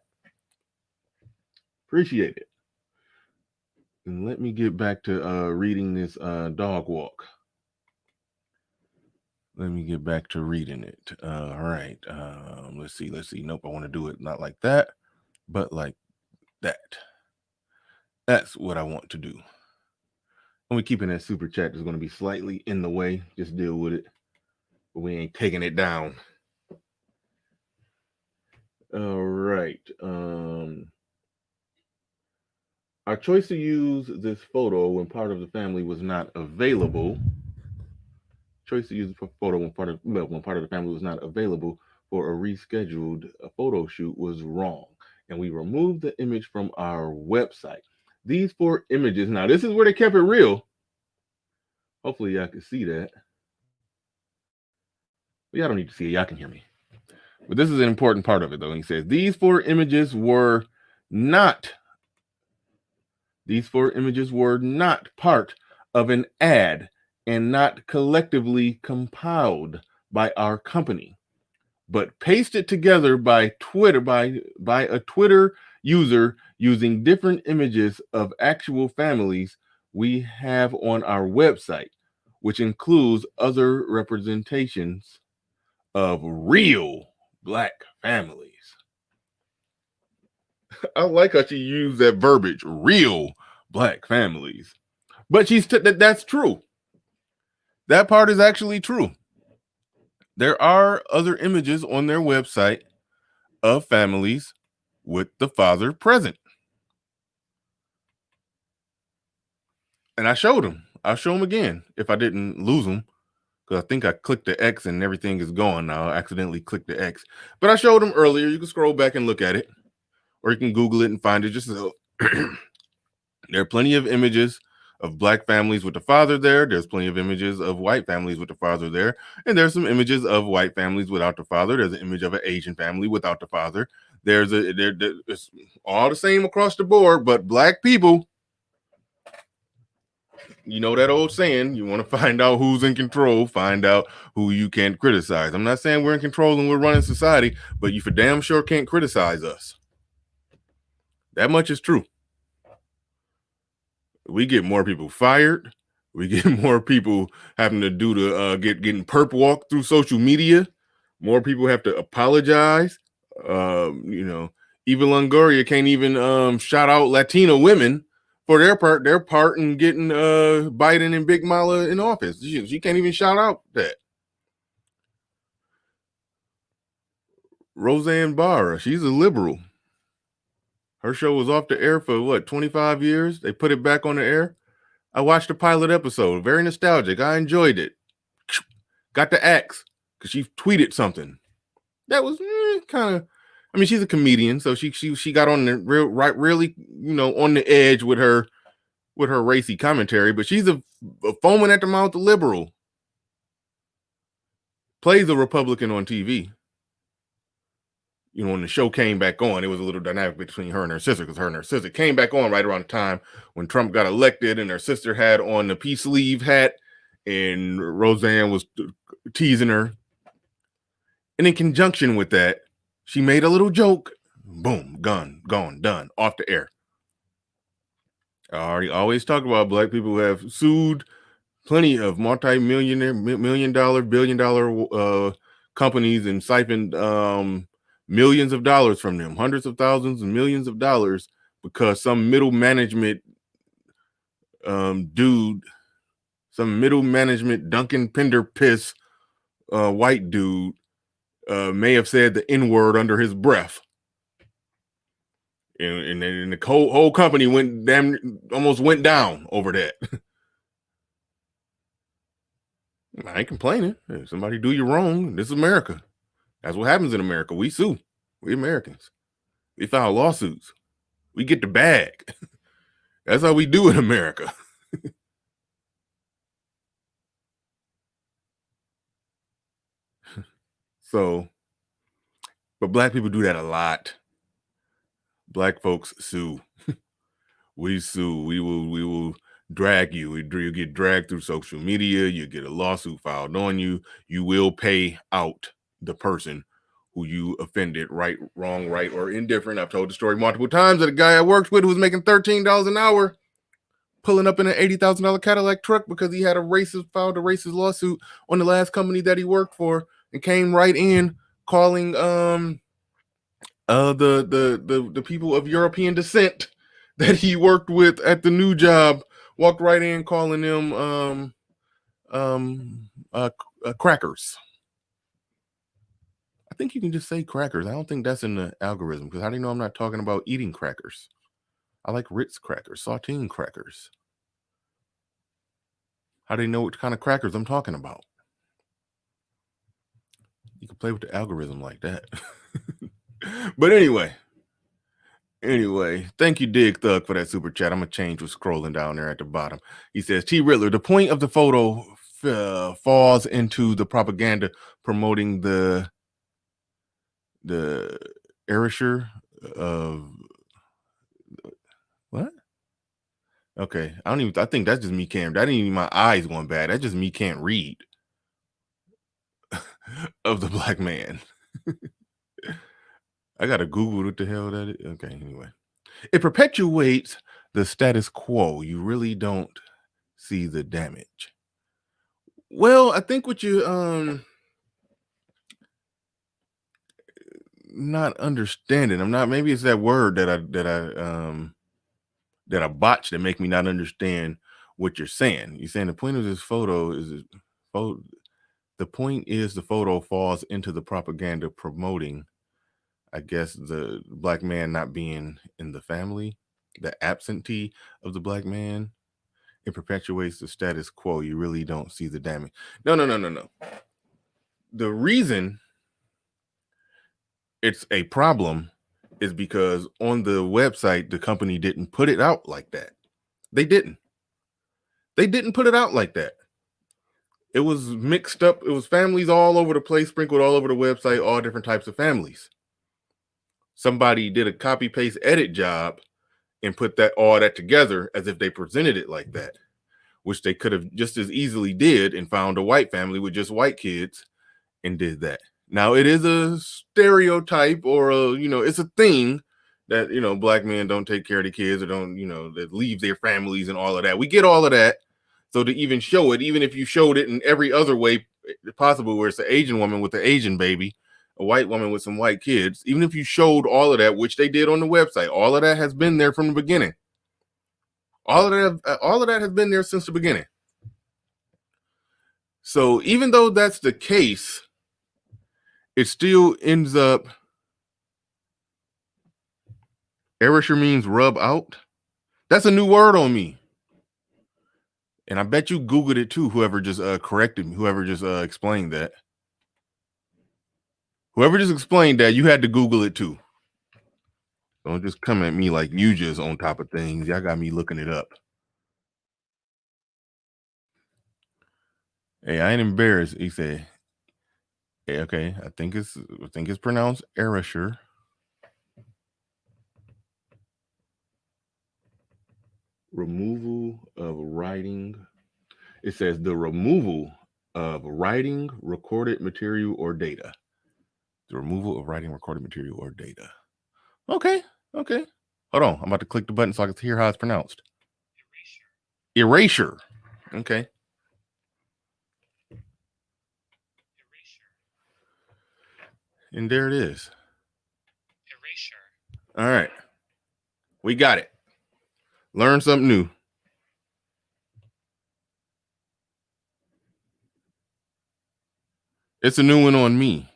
Appreciate it. And let me get back to reading this dog walk. Let me get back to reading it. All right. Let's see. Nope, I want to do it not like that, but like that. That's what I want to do. I'm keeping that super chat is going to be slightly in the way. Just deal with it. But we ain't taking it down. All right. Our choice to use this photo when part of the family was not available. Choice to use the photo when part of the family was not available for a rescheduled photo shoot was wrong, and we removed the image from our website. These 4 images. Now, this is where they kept it real. Hopefully, y'all can see that. But y'all don't need to see it. Y'all can hear me. But this is an important part of it, though. He says these 4 images were not part of an ad and not collectively compiled by our company, but pasted together by Twitter by a Twitter user using different images of actual families we have on our website, which includes other representations of real Black families. I like how she used that verbiage, real Black families. But that's true. That part is actually true. There are other images on their website of families with the father present. And I showed them. I'll show them again if I didn't lose them, because I think I clicked the X and everything is gone now. I accidentally clicked the X. But I showed them earlier. You can scroll back and look at it, or you can Google it and find it. Just so there are plenty of images of Black families with the father there. There's plenty of images of white families with the father there. And there's some images of white families without the father. There's an image of an Asian family without the father. It's all the same across the board, but Black people, you know that old saying, you want to find out who's in control, find out who you can't criticize. I'm not saying we're in control and we're running society, but you for damn sure can't criticize us. That much is true. We get more people fired. We get more people having to do getting perp walk through social media. More people have to apologize. Eva Longoria can't even shout out Latino women for their part in getting Biden and Big Mala in office. She can't even shout out that. Roseanne Barr, she's a liberal. Her show was off the air for 25 years? They put it back on the air. I watched the pilot episode. Very nostalgic. I enjoyed it. Got the axe because she tweeted something. That was kind of. I mean, she's a comedian, so she got on the really on the edge with her racy commentary. But she's a foaming at the mouth liberal. Plays a Republican on TV. When the show came back on, it was a little dynamic between her and her sister, because her and her sister came back on right around the time when Trump got elected, and her sister had on the peace sleeve hat, and Roseanne was teasing her. And in conjunction with that, she made a little joke. Boom, gone, done, off the air. I always talk about Black people who have sued plenty of multi-million-dollar, billion-dollar companies and siphoned millions of dollars from them, hundreds of thousands and millions of dollars, because some middle management dude, some middle management Duncan Pender piss white dude may have said the N-word under his breath. And the whole company almost went down over that. I ain't complaining. If somebody do you wrong, this is America. That's what happens in America. We sue. We Americans. We file lawsuits. We get the bag. That's how we do in America. So, but black people do that a lot. Black folks sue. We sue. We will drag you. You get dragged through social media. You get a lawsuit filed on you. You will pay out the person who you offended, right, wrong, right, or indifferent. I've told the story multiple times that a guy I worked with who was making $13 an hour, pulling up in an $80,000 Cadillac truck because he had filed a racist lawsuit on the last company that he worked for, and came right in calling the people of European descent that he worked with at the new job, walked right in calling them crackers. I think you can just say crackers. I don't think that's in the algorithm, because how do you know I'm not talking about eating crackers? I like Ritz crackers, saltine crackers. How do you know what kind of crackers I'm talking about? You can play with the algorithm like that. But anyway, thank you, Dig Thug, for that super chat. I'm gonna change what's scrolling down there at the bottom. He says, T. Riddler, the point of the photo falls into the propaganda promoting the erasure of what? Okay, I think that's just me can't. That ain't even my eyes going bad. That's just me can't read of the black man. I gotta Google what the hell that is. Okay, anyway. It perpetuates the status quo. You really don't see the damage. Well, I think what you not understanding. I'm not. Maybe it's that word that I botched that make me not understand what you're saying. You're saying the point of this photo is the point is the photo falls into the propaganda promoting, I guess, the black man not being in the family, the absentee of the black man. It perpetuates the status quo. You really don't see the damage. No. The reason it's a problem is because on the website, the company didn't put it out like that. They didn't put it out like that. It was mixed up. It was families all over the place, sprinkled all over the website, all different types of families. Somebody did a copy paste edit job and put all that together as if they presented it like that, which they could have just as easily did and found a white family with just white kids and did that. Now, it is a stereotype, or it's a thing that, black men don't take care of the kids, or don't, that leave their families and all of that. We get all of that. So to even show it, even if you showed it in every other way possible, where it's an Asian woman with an Asian baby, a white woman with some white kids, even if you showed all of that, which they did on the website, all of that has been there from the beginning. All of that has been there since the beginning. So even though that's the case, it still ends up. Erasure means rub out. That's a new word on me. And I bet you Googled it too, whoever just corrected me, whoever just explained that. Whoever just explained that, you had to Google it too. Don't just come at me like you just on top of things. Y'all got me looking it up. Hey, I ain't embarrassed. He said, hey, okay, I think it's pronounced erasure. Removal of writing. It says the removal of writing, recorded material, or data. The removal of writing, recorded material, or data. Okay. Hold on. I'm about to click the button so I can hear how it's pronounced. Erasure. Okay. And there it is. Erasure. All right. We got it. Learn something new. It's a new one on me.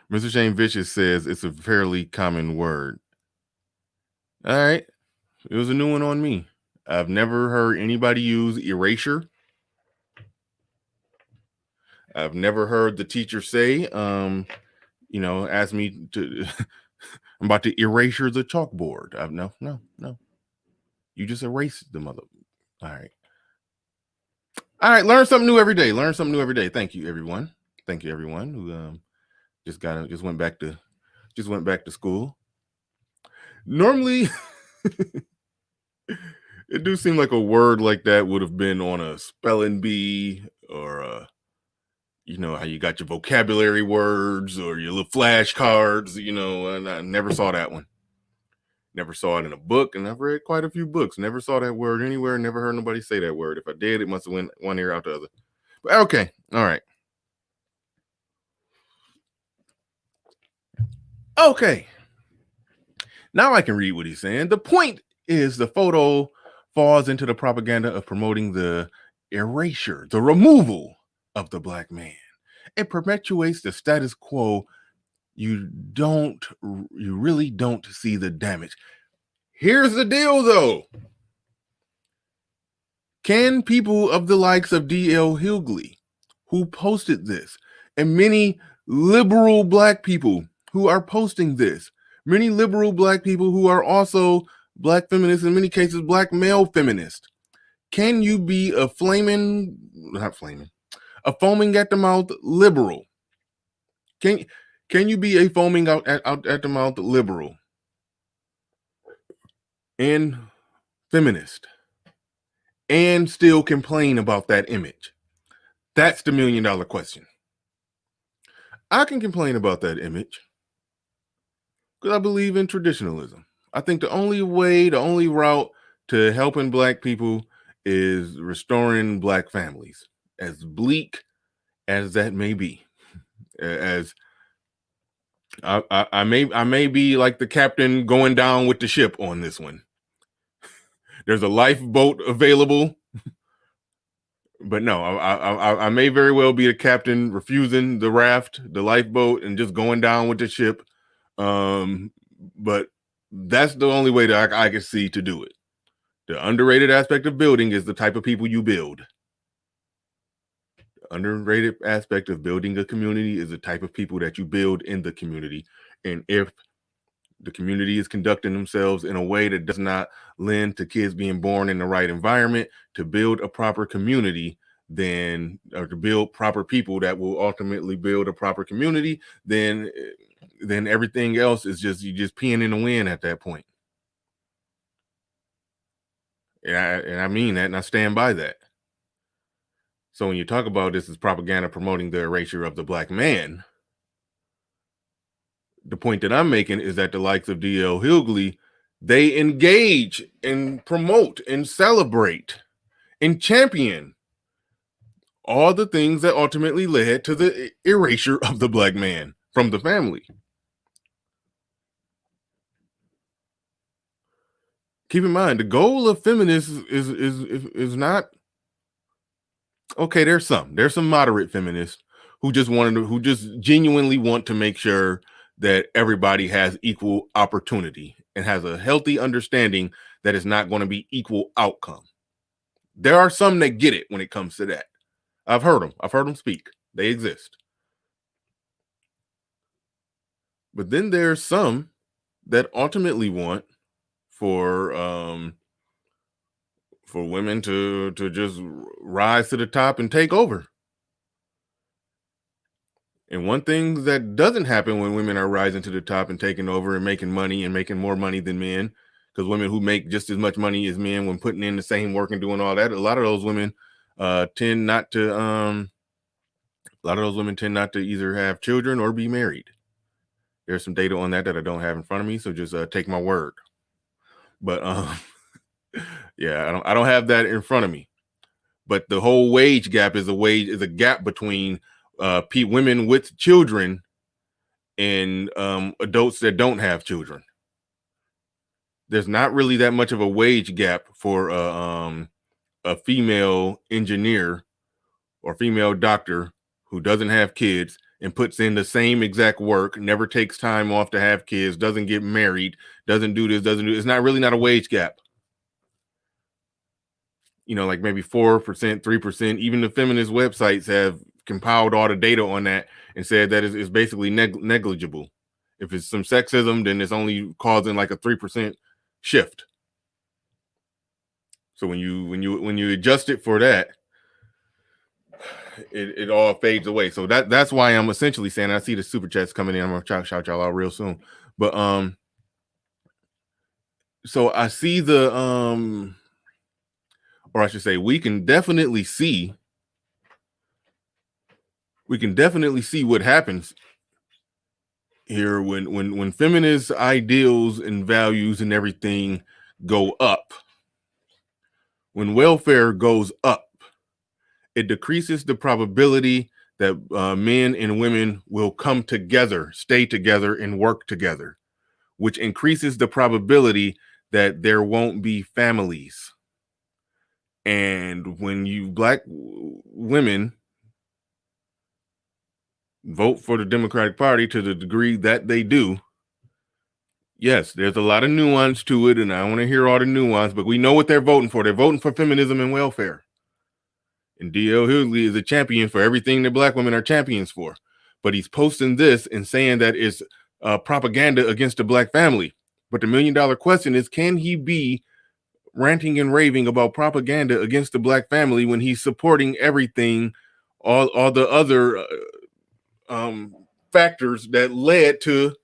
Mr. Shane Vicious says it's a fairly common word. All right. It was a new one on me. I've never heard anybody use erasure. I've never heard the teacher say, ask me to, I'm about to erasure the chalkboard. No. You just erase the mother. All right. Learn something new every day. Thank you, everyone. Thank you, everyone who just went back to school. Normally, it do seem like a word like that would have been on a spelling bee or how you got your vocabulary words or your little flashcards, and I never saw that one. Never saw it in a book, and I've read quite a few books. Never saw that word anywhere. Never heard nobody say that word. If I did, it must have went one ear out the other. But okay, all right. Okay. Now I can read what he's saying. The point is the photo falls into the propaganda of promoting the erasure, the removal of the black man. It perpetuates the status quo. You really don't see the damage. Here's the deal, though. Can people of the likes of D.L. Hughley, who posted this, and many liberal black people who are posting this, many liberal black people who are also black feminists, in many cases black male feminists, can you be a foaming at the mouth liberal? Can you be a foaming out at the mouth liberal and feminist and still complain about that image? That's the $1 million question. I can complain about that image because I believe in traditionalism. I think the only route to helping black people is restoring black families, as bleak as that may be. As I may be like the captain going down with the ship on this one. There's a lifeboat available, but no, I may very well be the captain refusing the raft, the lifeboat, and just going down with the ship. But that's the only way that I can see to do it. The underrated aspect of building is the type of people you build. The underrated aspect of building a community is the type of people that you build in the community. And if the community is conducting themselves in a way that does not lend to kids being born in the right environment to build a proper community, then, or to build proper people that will ultimately build a proper community, then everything else is you just peeing in the wind at that point. And I mean that, and I stand by that. So when you talk about this as propaganda promoting the erasure of the black man, the point that I'm making is that the likes of D.L. Hughley, they engage and promote and celebrate and champion all the things that ultimately led to the erasure of the black man from the family. Keep in mind, the goal of feminists is not okay. There's some moderate feminists who just genuinely want to make sure that everybody has equal opportunity and has a healthy understanding that it's not going to be equal outcome. There are some that get it when it comes to that. I've heard them speak. They exist. But then there's some that ultimately want for women to just rise to the top and take over. And one thing that doesn't happen when women are rising to the top and taking over and making money and making more money than men, because women who make just as much money as men when putting in the same work and doing all that, a lot of those women tend not to either have children or be married. There's some data on that I don't have in front of me, so just take my word. But yeah, I don't have that in front of me. But the whole wage gap is a gap between women with children and adults that don't have children. There's not really that much of a wage gap for a female engineer or female doctor who doesn't have kids and puts in the same exact work, never takes time off to have kids, doesn't get married, doesn't do this. It's not a wage gap. Like maybe 4%, 3%. Even the feminist websites have compiled all the data on that and said that it's basically negligible. If it's some sexism, then it's only causing like a 3% shift. So when you adjust it for that, it all fades away. So that's why I'm essentially saying, I see the super chats coming in. I'm gonna shout y'all out real soon. But so I see the or I should say, we can definitely see what happens here when feminist ideals and values and everything go up. When welfare goes up, it decreases the probability that men and women will come together, stay together, and work together, which increases the probability that there won't be families. And when you black women vote for the Democratic Party to the degree that they do, yes, there's a lot of nuance to it, and I want to hear all the nuance, but we know what they're voting for. They're voting for feminism and welfare. And D.L. Hughley is a champion for everything that black women are champions for. But he's posting this and saying that it's propaganda against the black family. But the $1 million question is, can he be ranting and raving about propaganda against the black family when he's supporting everything, all the other factors that led to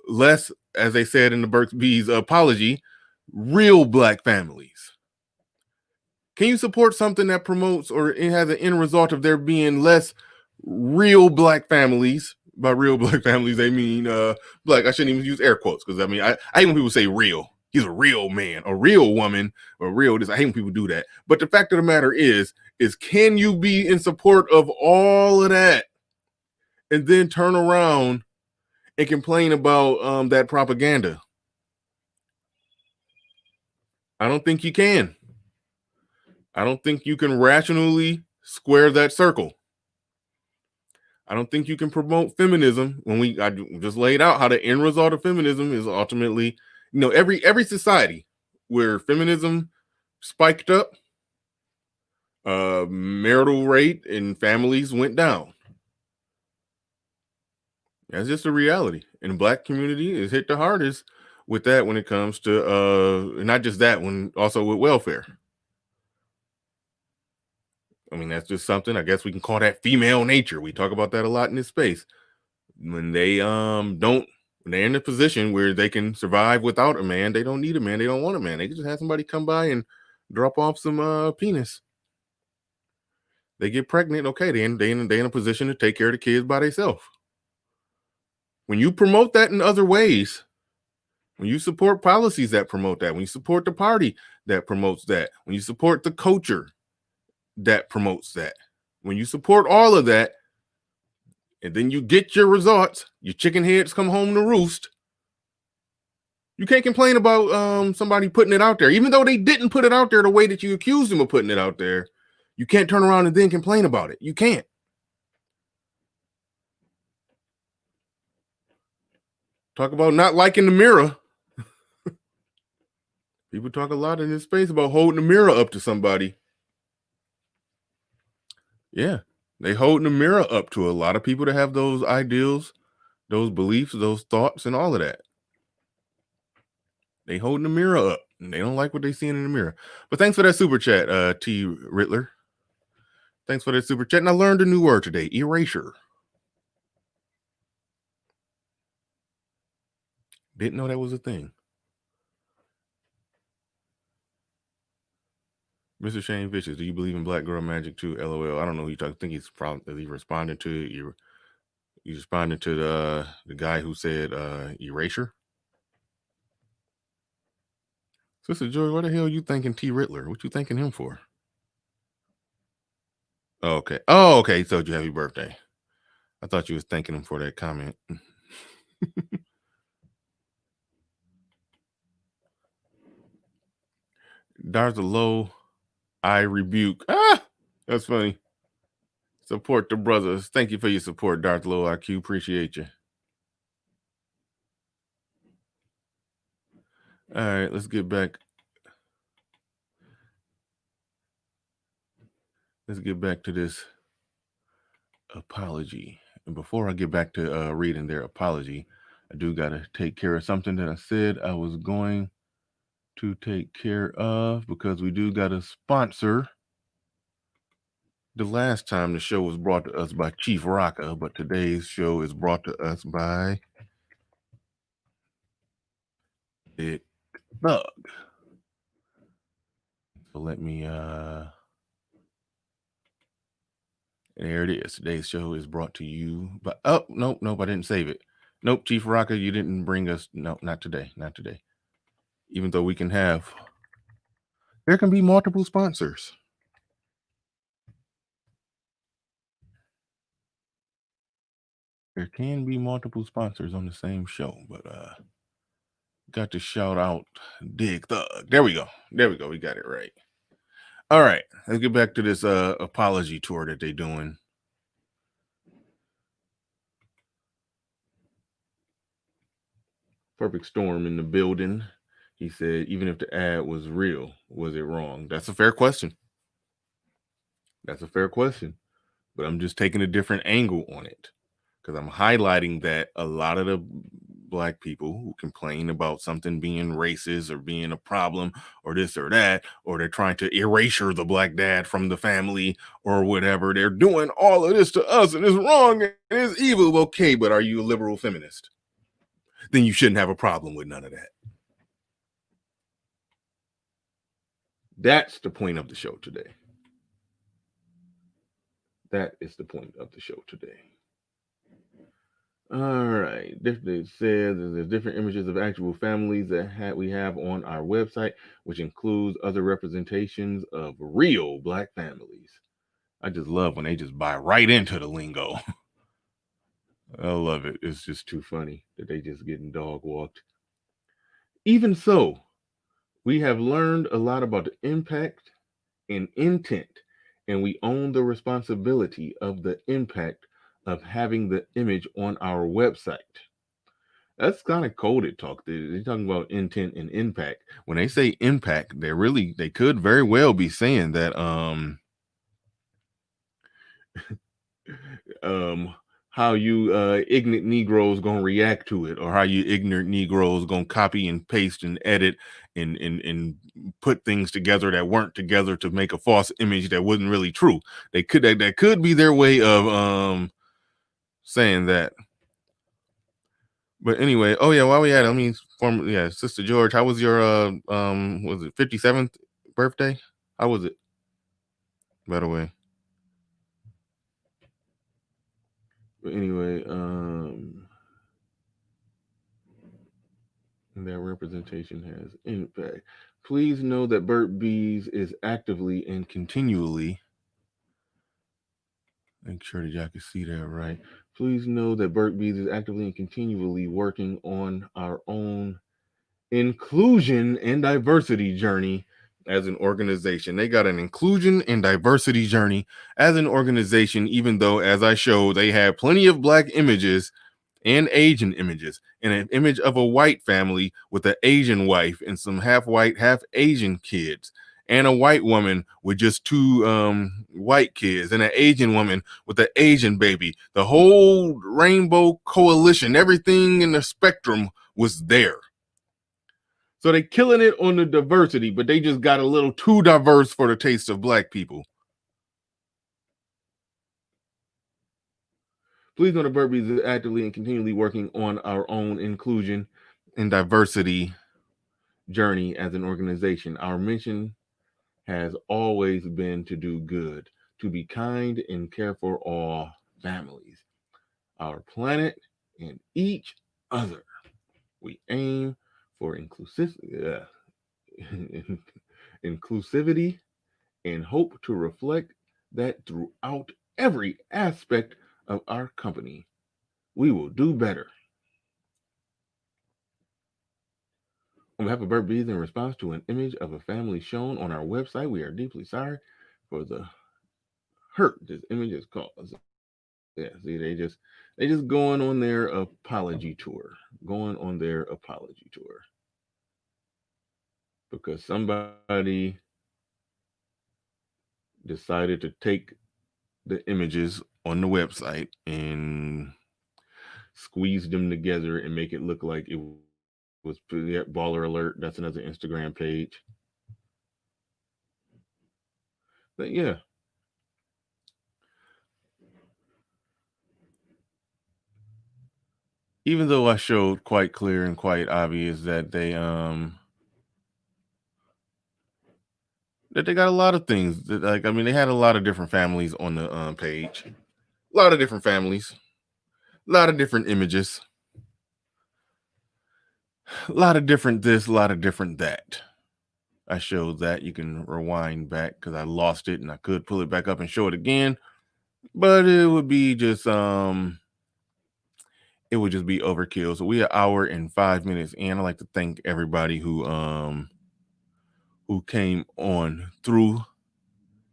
less, as they said in the Burks B's apology, real black families? Can you support something that promotes, or it has an end result of there being less real black families? By real black families, they mean black. I shouldn't even use air quotes, because I mean, I hate when people say real. He's a real man, a real woman, or real this. I hate when people do that. But the fact of the matter is can you be in support of all of that and then turn around and complain about that propaganda? I don't think you can. I don't think you can rationally square that circle. I don't think you can promote feminism when I just laid out how the end result of feminism is ultimately, every society where feminism spiked up, marital rate in families went down. That's just a reality. And the black community is hit the hardest with that when it comes to not just that, when also with welfare. I mean, that's just something, I guess we can call that female nature. We talk about that a lot in this space. When they when they're in a position where they can survive without a man, they don't need a man, they don't want a man. They can just have somebody come by and drop off some penis. They get pregnant, okay, they in a position to take care of the kids by themselves. When you promote that in other ways, when you support policies that promote that, when you support the party that promotes that, when you support the culture that promotes that, when you support all of that, and then you get your results, your chicken heads come home to roost, you can't complain about somebody putting it out there. Even though they didn't put it out there the way that you accused them of putting it out there, you can't turn around and then complain about it. You can't. Talk about not liking the mirror. People talk a lot in this space about holding the mirror up to somebody. Yeah, they holding the mirror up to a lot of people that have those ideals, those beliefs, those thoughts, and all of that. They holding the mirror up, and they don't like what they seeing in the mirror. But thanks for that super chat, T. Rittler. Thanks for that super chat. And I learned a new word today, erasure. Didn't know that was a thing. Mr. Shane Vicious, do you believe in black girl magic too? LOL. I don't know who you talking. I think he's probably responding to you. You responding to the guy who said erasure. Sister Joy, what the hell are you thinking T. Rittler? What you thanking him for? Oh, okay. Oh, okay. He told you happy birthday. I thought you was thanking him for that comment. Darth low, I rebuke. That's funny. Support the brothers. Thank you for your support, Darth Low IQ. Appreciate you. All right, let's get back. Let's get back to this apology. And before I get back to reading their apology, I do got to take care of something that I said I was going to take care of, because we do got a sponsor The last time the show was brought to us by Chief Rocka, but today's show is brought to us by Big Thug. So let me there it is. Today's show is brought to you by nope, I didn't save it. Nope, Chief Rocka, you didn't bring us not today. Even though there can be multiple sponsors. There can be multiple sponsors on the same show, but got to shout out Dig Thug. There we go. We got it right. All right, let's get back to this apology tour that they're doing. Perfect Storm in the building. He said, even if the ad was real, was it wrong? That's a fair question. But I'm just taking a different angle on it because I'm highlighting that a lot of the Black people who complain about something being racist or being a problem or this or that, or they're trying to erasure the Black dad from the family or whatever, they're doing all of this to us and it's wrong and it's evil. Okay, but are you a liberal feminist? Then you shouldn't have a problem with none of that. That's the point of the show today. That is the point of the show today. All right. It says there's different images of actual families that we have on our website, which includes other representations of real Black families. I just love when they just buy right into the lingo. I love it. It's just too funny that they just getting dog walked. Even so, we have learned a lot about the impact and intent, and we own the responsibility of the impact of having the image on our website. That's kind of coded talk. They're talking about intent and impact. When they say impact, they could very well be saying that how you ignorant Negroes gonna react to it, or how you ignorant Negroes gonna copy and paste and edit and put things together that weren't together to make a false image that wasn't really true. That could be their way of saying that. But anyway, oh yeah, while we at it, I mean, Sister George, how was your was it 57th birthday? How was it? By the way. But anyway, that representation has impact. Please know that Burt Bees is actively and continually, make sure that y'all can see that right. Please know that Burt Bees is actively and continually working on our own inclusion and diversity journey as an organization. They got an inclusion and diversity journey as an organization, even though, as I showed, they have plenty of Black images and Asian images, and an image of a white family with an Asian wife and some half white, half Asian kids, and a white woman with just two white kids, and an Asian woman with an Asian baby. The whole rainbow coalition, everything in the spectrum was there. So they killing it on the diversity, but they just got a little too diverse for the taste of Black people. Please know that Burt Bees is actively and continually working on our own inclusion and diversity journey as an organization. Our mission has always been to do good, to be kind and care for all families, our planet, and each other. We aim for inclusivity and hope to reflect that throughout every aspect of our company. We will do better. On behalf of Burt Bees, in response to an image of a family shown on our website, we are deeply sorry for the hurt this image has caused. Yeah, see, they just going on their apology tour, because somebody decided to take the images on the website and squeeze them together and make it look like it was Baller Alert. That's another Instagram page. But yeah, even though I showed quite clear and quite obvious that they got a lot of things that, like, I mean, they had a lot of different families on the page, a lot of different families, a lot of different images, a lot of different this, a lot of different that. I showed that. You can rewind back because I lost it and I could pull it back up and show it again, but it would be just it would just be overkill. So we an hour and 5 minutes in. I'd like to thank everybody who came on through,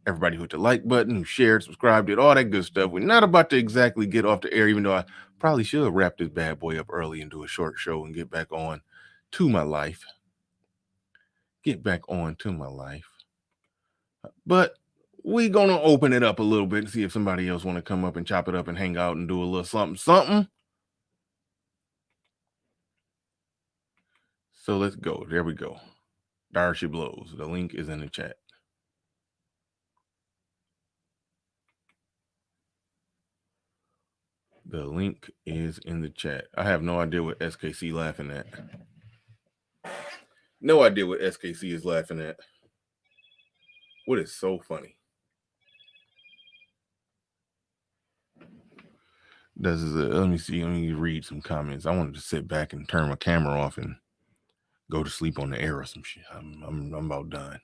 everybody who hit the like button, who shared, subscribed, did all that good stuff. We're not about to exactly get off the air, even though I probably should wrap this bad boy up early and do a short show and get back on to my life. Get back on to my life. But we gonna open it up a little bit and see if somebody else want to come up and chop it up and hang out and do a little something. So let's go. There we go. There she blows. The link is in the chat. The link is in the chat. I have no idea what SKC laughing at. No idea what SKC is laughing at. What is so funny? Let me see. Let me read some comments. I wanted to sit back and turn my camera off and go to sleep on the air or some shit. I'm about done.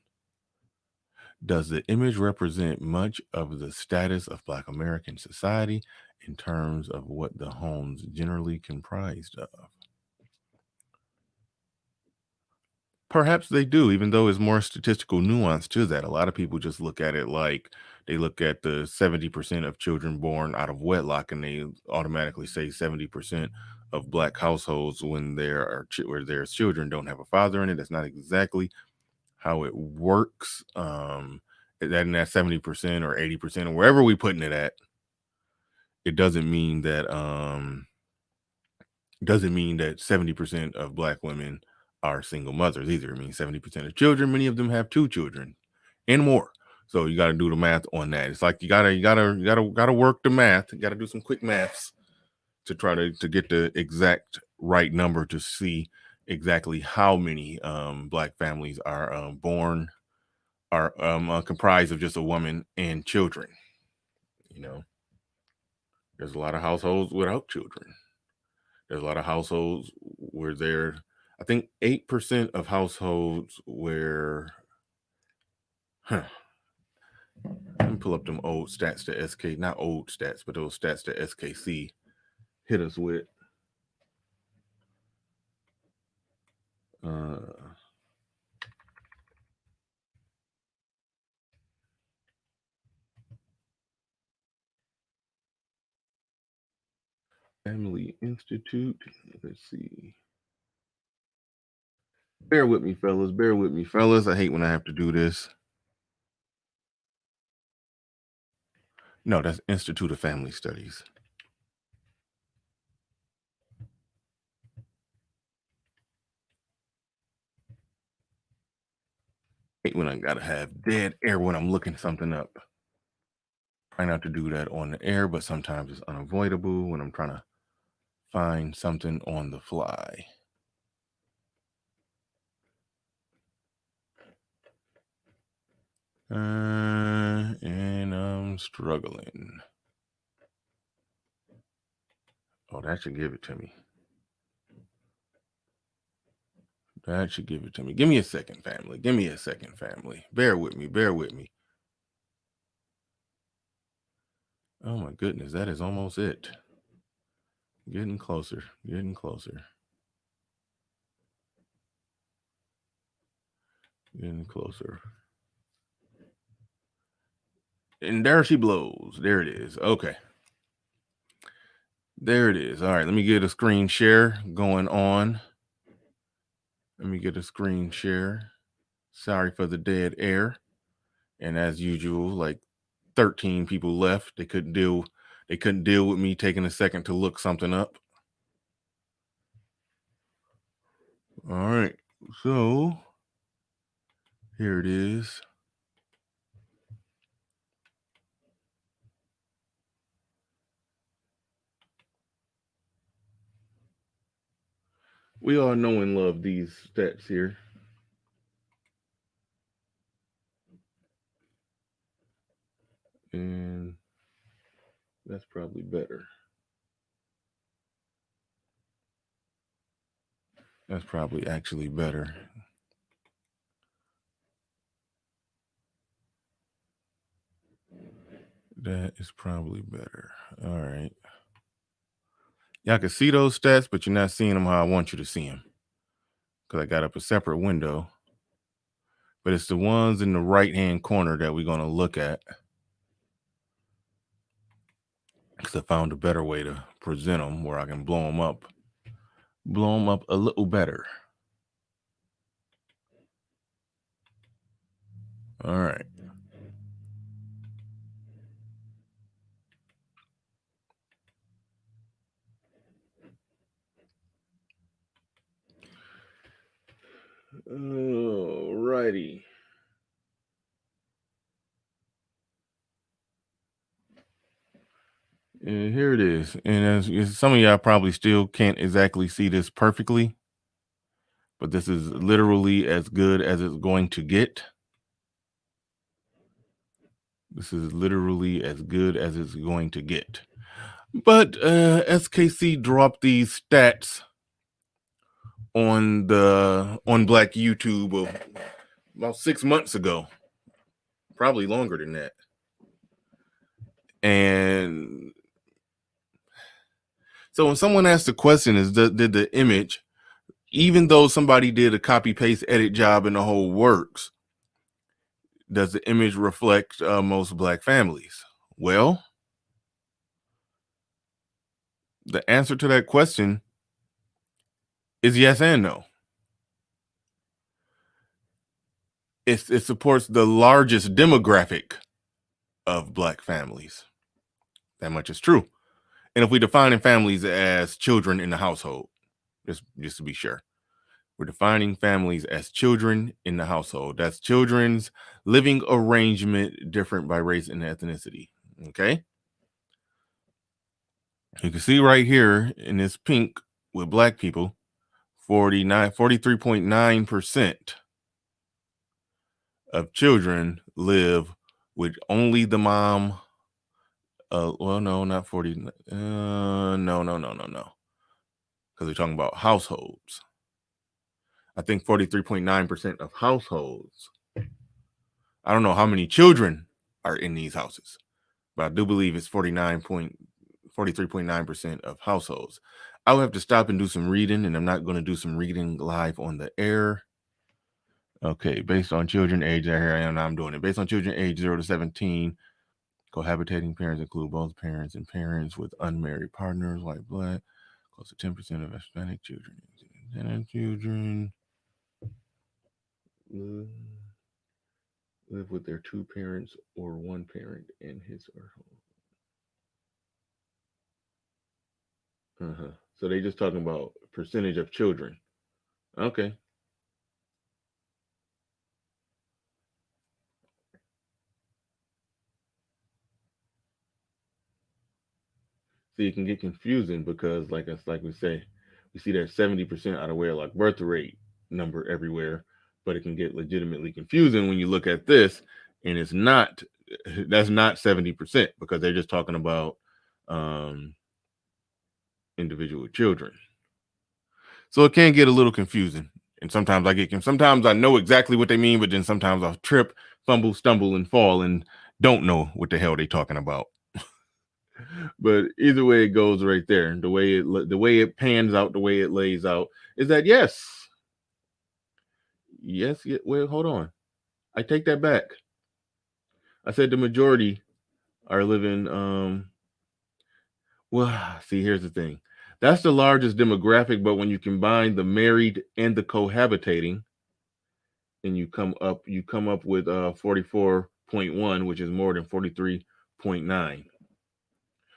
Does the image represent much of the status of Black American society in terms of what the homes generally comprised of? Perhaps they do, even though there's more statistical nuance to that. A lot of people just look at it like they look at the 70% of children born out of wedlock and they automatically say 70% of Black households when where there's children don't have a father in it. That's not exactly how it works. That in that 70% or 80% or wherever we putting it at, it doesn't mean that 70% of Black women are single mothers either. It means 70% of children, many of them have 2 children and more. So you got to do the math on that. It's like you gotta work the math. You got to do some quick maths to try to get the exact right number to see exactly how many Black families are comprised of just a woman and children. You know, there's a lot of households without children. There's a lot of households where I think 8% of households where, let me pull up them old stats to SK, not old stats, but those stats that SKC hit us with. Family Institute. Let's see. Bear with me, fellas. Bear with me, fellas. I hate when I have to do this. No, that's Institute of Family Studies. Hate when I gotta have dead air when I'm looking something up. Try not to do that on the air, but sometimes it's unavoidable when I'm trying to find something on the fly. And I'm struggling. Oh, that should give it to me. That should give it to me. Give me a second, family. Give me a second, family. Bear with me. Bear with me. Oh my goodness, that is almost it. Getting closer. Getting closer. Getting closer. And there she blows. There it is. Okay. There it is. All right, let me get a screen share going on. Let me get a screen share. Sorry for the dead air. And as usual, like 13 people left. They couldn't deal with me taking a second to look something up. All right. So here it is. We all know and love these stats here. And that's probably better. That's probably actually better. That is probably better. All right. Y'all can see those stats, but you're not seeing them how I want you to see them. Because I got up a separate window. But it's the ones in the right-hand corner that we're going to look at. Because I found a better way to present them where I can blow them up a little better. All right. All righty. And here it is. And as some of y'all probably still can't exactly see this perfectly, but this is literally as good as it's going to get. This is literally as good as it's going to get. But SKC dropped these stats on Black YouTube about 6 months ago, probably longer than that. And so when someone asks the question, did the image, even though somebody did a copy paste edit job and the whole works, does the image reflect most Black families? Well, the answer to that question is yes and no. It supports the largest demographic of Black families. That much is true. And if we define families as children in the household, just to be sure, we're defining families as children in the household. That's children's living arrangement different by race and ethnicity. Okay? You can see right here in this pink with Black people, 43.9% of children live with only the mom. Well, no, not 40. No. Because we're talking about households. I think 43.9% of households. I don't know how many children are in these houses, but I do believe it's 43.9% of households. I'll have to stop and do some reading, and I'm not going to do some reading live on the air. Okay, based on children age, here I am, now I'm doing it. Based on children age 0 to 17, cohabitating parents include both parents and parents with unmarried partners, white, Black. Close to 10% of Hispanic children. Children live with their two parents or one parent in his or her. So they just talking about percentage of children. Okay. So it can get confusing because, like we say, we see that 70% out of where like birth rate number everywhere, but it can get legitimately confusing when you look at this, and it's not. That's not 70% because they're just talking about individual children. So it can get a little confusing, and sometimes sometimes I know exactly what they mean, but then sometimes I'll trip, fumble, stumble, and fall, and don't know what the hell they're talking about. But either way it goes right there, the way it pans out, the way it lays out is that yes, well, hold on, I take that back. I said the majority are living well, see, here's the thing, that's the largest demographic, but when you combine the married and the cohabitating, and you come up with 44.1, which is more than 43.9.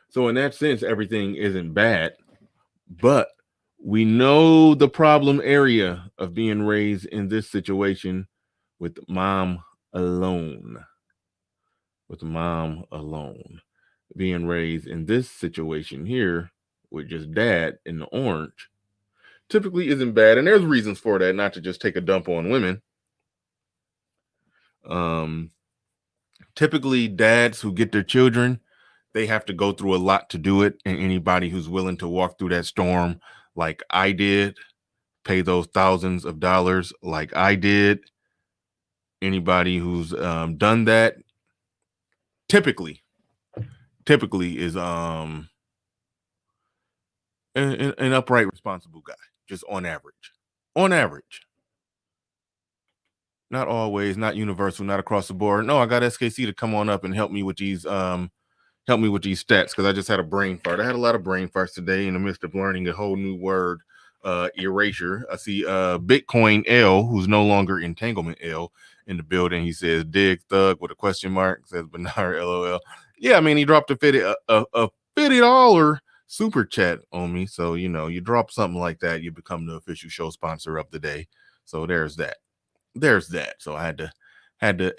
So in that sense, everything isn't bad, but we know the problem area of being raised in this situation with mom alone. With mom alone. Being raised in this situation here with just dad in the orange typically isn't bad, and there's reasons for that, not to just take a dump on women. Typically dads who get their children, they have to go through a lot to do it, and anybody who's willing to walk through that storm like I did, pay those thousands of dollars like I did, anybody who's done that typically is an upright, responsible guy, just on average. Not always, not universal, not across the board. No, I got SKC to come on up and help me with these stats, because I just had a brain fart. I had a lot of brain farts today in the midst of learning a whole new word, erasure. I see Bitcoin L, who's no longer entanglement L, in the building. He says dig thug with a question mark, says Bernard LOL. Yeah, I mean, he dropped a $50 super chat on me. So, you drop something like that, you become the official show sponsor of the day. So there's that. So I had to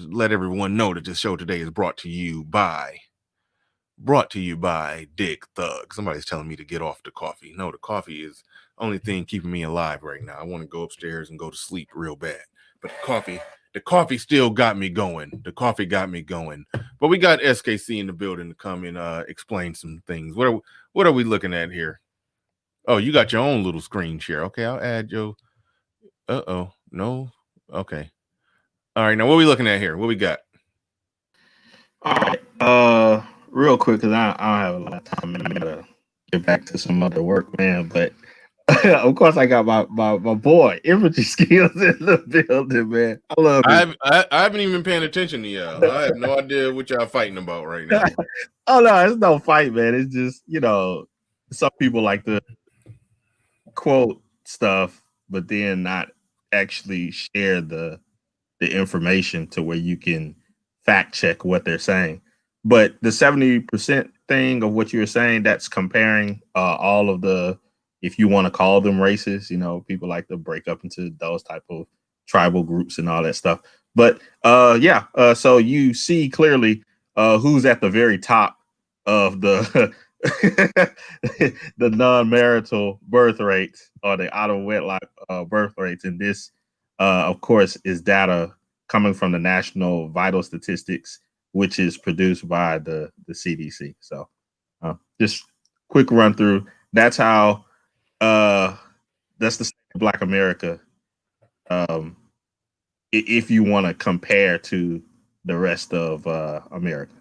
let everyone know that this show today is brought to you by Dick Thug. Somebody's telling me to get off the coffee. No, the coffee is the only thing keeping me alive right now. I want to go upstairs and go to sleep real bad, but the coffee still got me going. But we got SKC in the building to come and explain some things. What are we looking at here? Oh, you got your own little screen share. Okay, I'll add your. No. Okay. All right. Now, what are we looking at here? What we got? All right. Real quick, because I don't have a lot of time. I gotta get back to some other work, man. But of course, I got my boy infantry skills in the building, man. I love it. I haven't even been paying attention to y'all. I have no idea what y'all fighting about right now. Oh no, it's no fight, man. It's just some people like to quote stuff, but then not actually share the information to where you can fact check what they're saying. But the 70% thing of what you were saying, that's comparing all of the, if you want to call them races, people like to break up into those type of tribal groups and all that stuff. But so you see clearly who's at the very top of the the non-marital birth rates, or the out of wedlock birth rates. And this, of course, is data coming from the National Vital Statistics, which is produced by the CDC. So just quick run through. That's how that's the state of Black America. If you want to compare to the rest of America.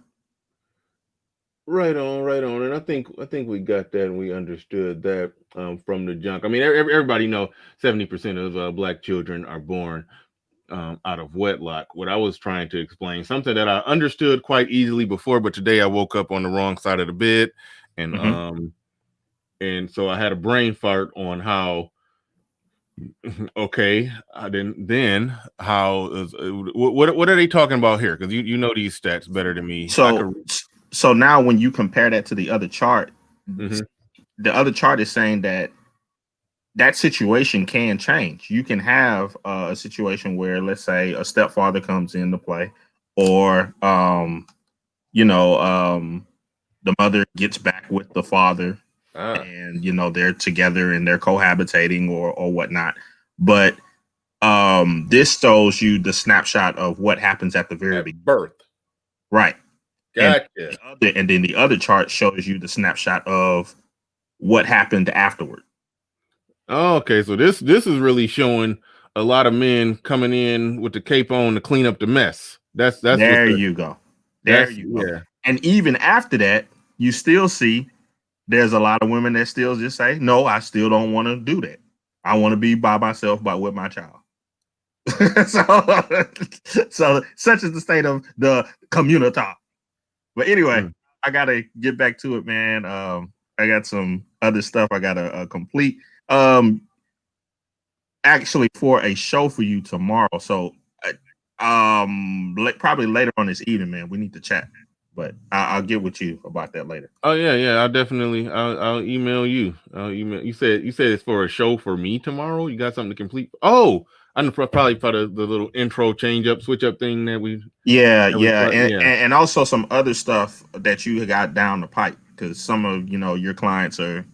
Right on. And I think we got that and we understood that from the junk. I mean, everybody know 70% of Black children are born out of wedlock. What I was trying to explain, something that I understood quite easily before, but today I woke up on the wrong side of the bed, and and so I had a brain fart on how. Okay, then how is what are they talking about here? Because you know these stats better than me. So now when you compare that to the other chart, the other chart is saying that situation can change. You can have a situation where, let's say, a stepfather comes into play, or the mother gets back with the father, and they're together and they're cohabitating or whatnot. But this shows you the snapshot of what happens at the very beginning. Birth, right? Gotcha. And then the other chart shows you the snapshot of what happened afterward. Oh, okay, so this is really showing a lot of men coming in with the cape on to clean up the mess. That's there you go. There you go. Yeah. And even after that, you still see there's a lot of women that still just say, no, I still don't want to do that. I want to be by myself, with my child. so such is the state of the community. But anyway, I gotta get back to it, man. I got some other stuff I gotta complete. Actually, for a show for you tomorrow. So, probably later on this evening, man. We need to chat, but I'll get with you about that later. Oh yeah. I'll email you. You said it's for a show for me tomorrow. You got something to complete? Oh, I'm probably for the little intro change up, switch up thing that we. And also some other stuff that you got down the pipe, because some of your clients are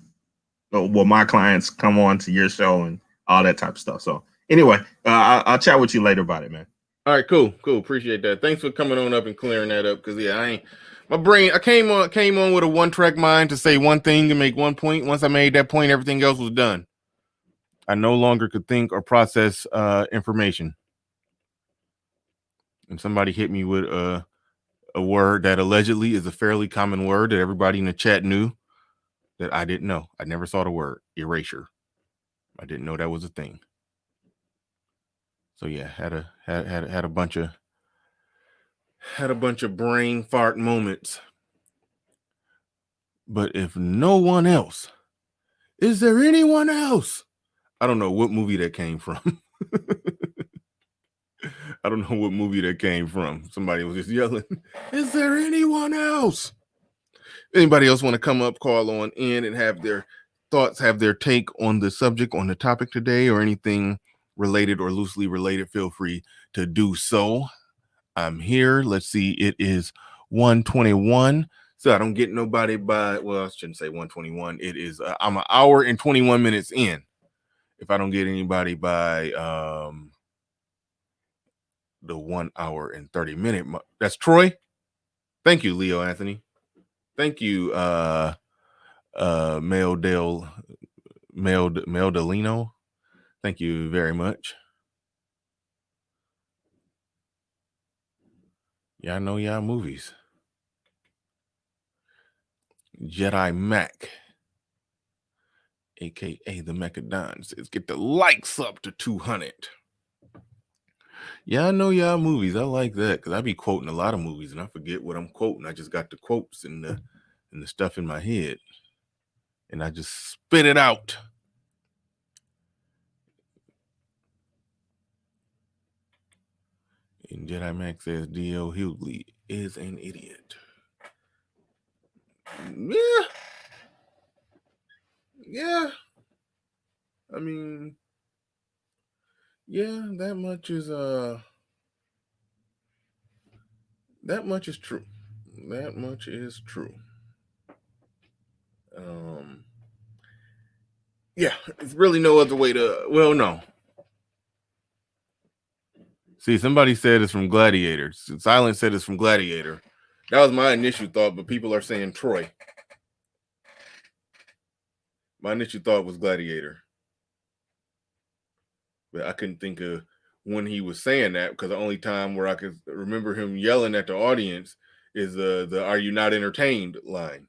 well, my clients come on to your show and all that type of stuff. So anyway, I'll chat with you later about it, man. All right, cool. Appreciate that. Thanks for coming on up and clearing that up. Cause yeah, I came on with a one-track mind to say one thing and make one point. Once I made that point, everything else was done. I no longer could think or process information. And somebody hit me with a word that allegedly is a fairly common word that everybody in the chat knew that I didn't know. I never saw the word erasure. I didn't know that was a thing. So yeah, had a bunch of brain fart moments. But if no one else, is there anyone else? I don't know what movie that came from. I don't know what movie that came from. Somebody was just yelling, is there anyone else? Anybody else want to come up, call on in and have their thoughts, have their take on the subject, on the topic today, or anything related or loosely related, feel free to do so. I'm here. Let's see. It is 1:21. So I don't get nobody by, well, I shouldn't say 1:21. It is, I'm an hour and 21 minutes in. If I don't get anybody by the 1 hour and 30 minute, that's Troy. Thank you, Leo Anthony. Thank you, Mel Delino. Thank you very much. Y'all know y'all movies. Jedi Mac, aka the Mechadon, says get the likes up to 200. Yeah, I know y'all movies. I like that because I be quoting a lot of movies and I forget what I'm quoting. I just got the quotes and the stuff in my head, and I just spit it out. And Jedi Mac says D.L. Hughley is an idiot. Yeah. I mean, yeah, that much is true. That much is true. Yeah, it's really no other way to, well, no. See, somebody said it's from Gladiator. Silence said it's from Gladiator. That was my initial thought, but people are saying Troy. My initial thought was Gladiator. But I couldn't think of when he was saying that because the only time where I could remember him yelling at the audience is the "Are you not entertained?" line.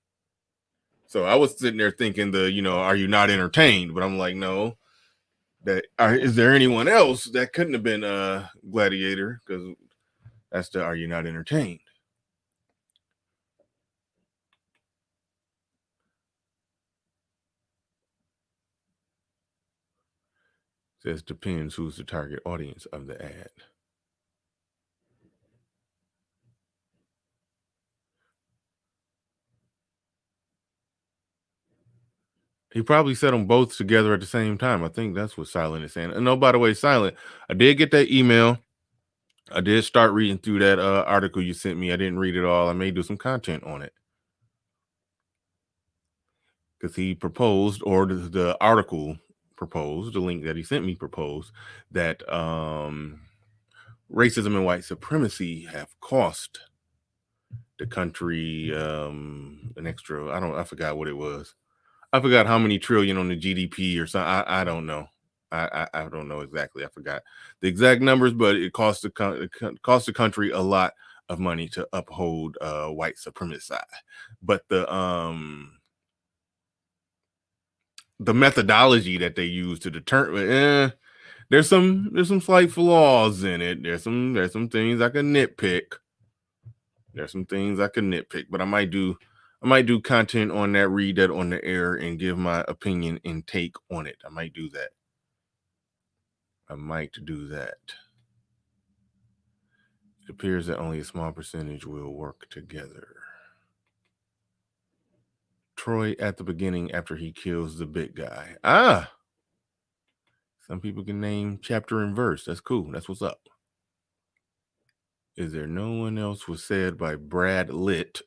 So I was sitting there thinking "Are you not entertained?" But I'm like, no. Is there anyone else that couldn't have been Gladiator? Because that's the "Are you not entertained?" Says depends who's the target audience of the ad. He probably said them both together at the same time. I think that's what Silent is saying. And no, by the way, Silent, I did get that email. I did start reading through that article you sent me. I didn't read it all. I may do some content on it. Because he proposed, or the article proposed, the link that he sent me proposed, that racism and white supremacy have cost the country an extra, I forgot what it was. I forgot how many trillion on the GDP or something. I don't know. I don't know exactly. I forgot the exact numbers, but it cost the country a lot of money to uphold white supremacy. But the methodology that they use to determine, there's some slight flaws in it. There's some things I can nitpick. But I might do content on that, read that on the air, and give my opinion and take on it. I might do that. It appears that only a small percentage will work together. Troy at the beginning after he kills the big guy. Some people can name chapter and verse. That's cool. That's what's up. Is there no one else was said by Brad Litt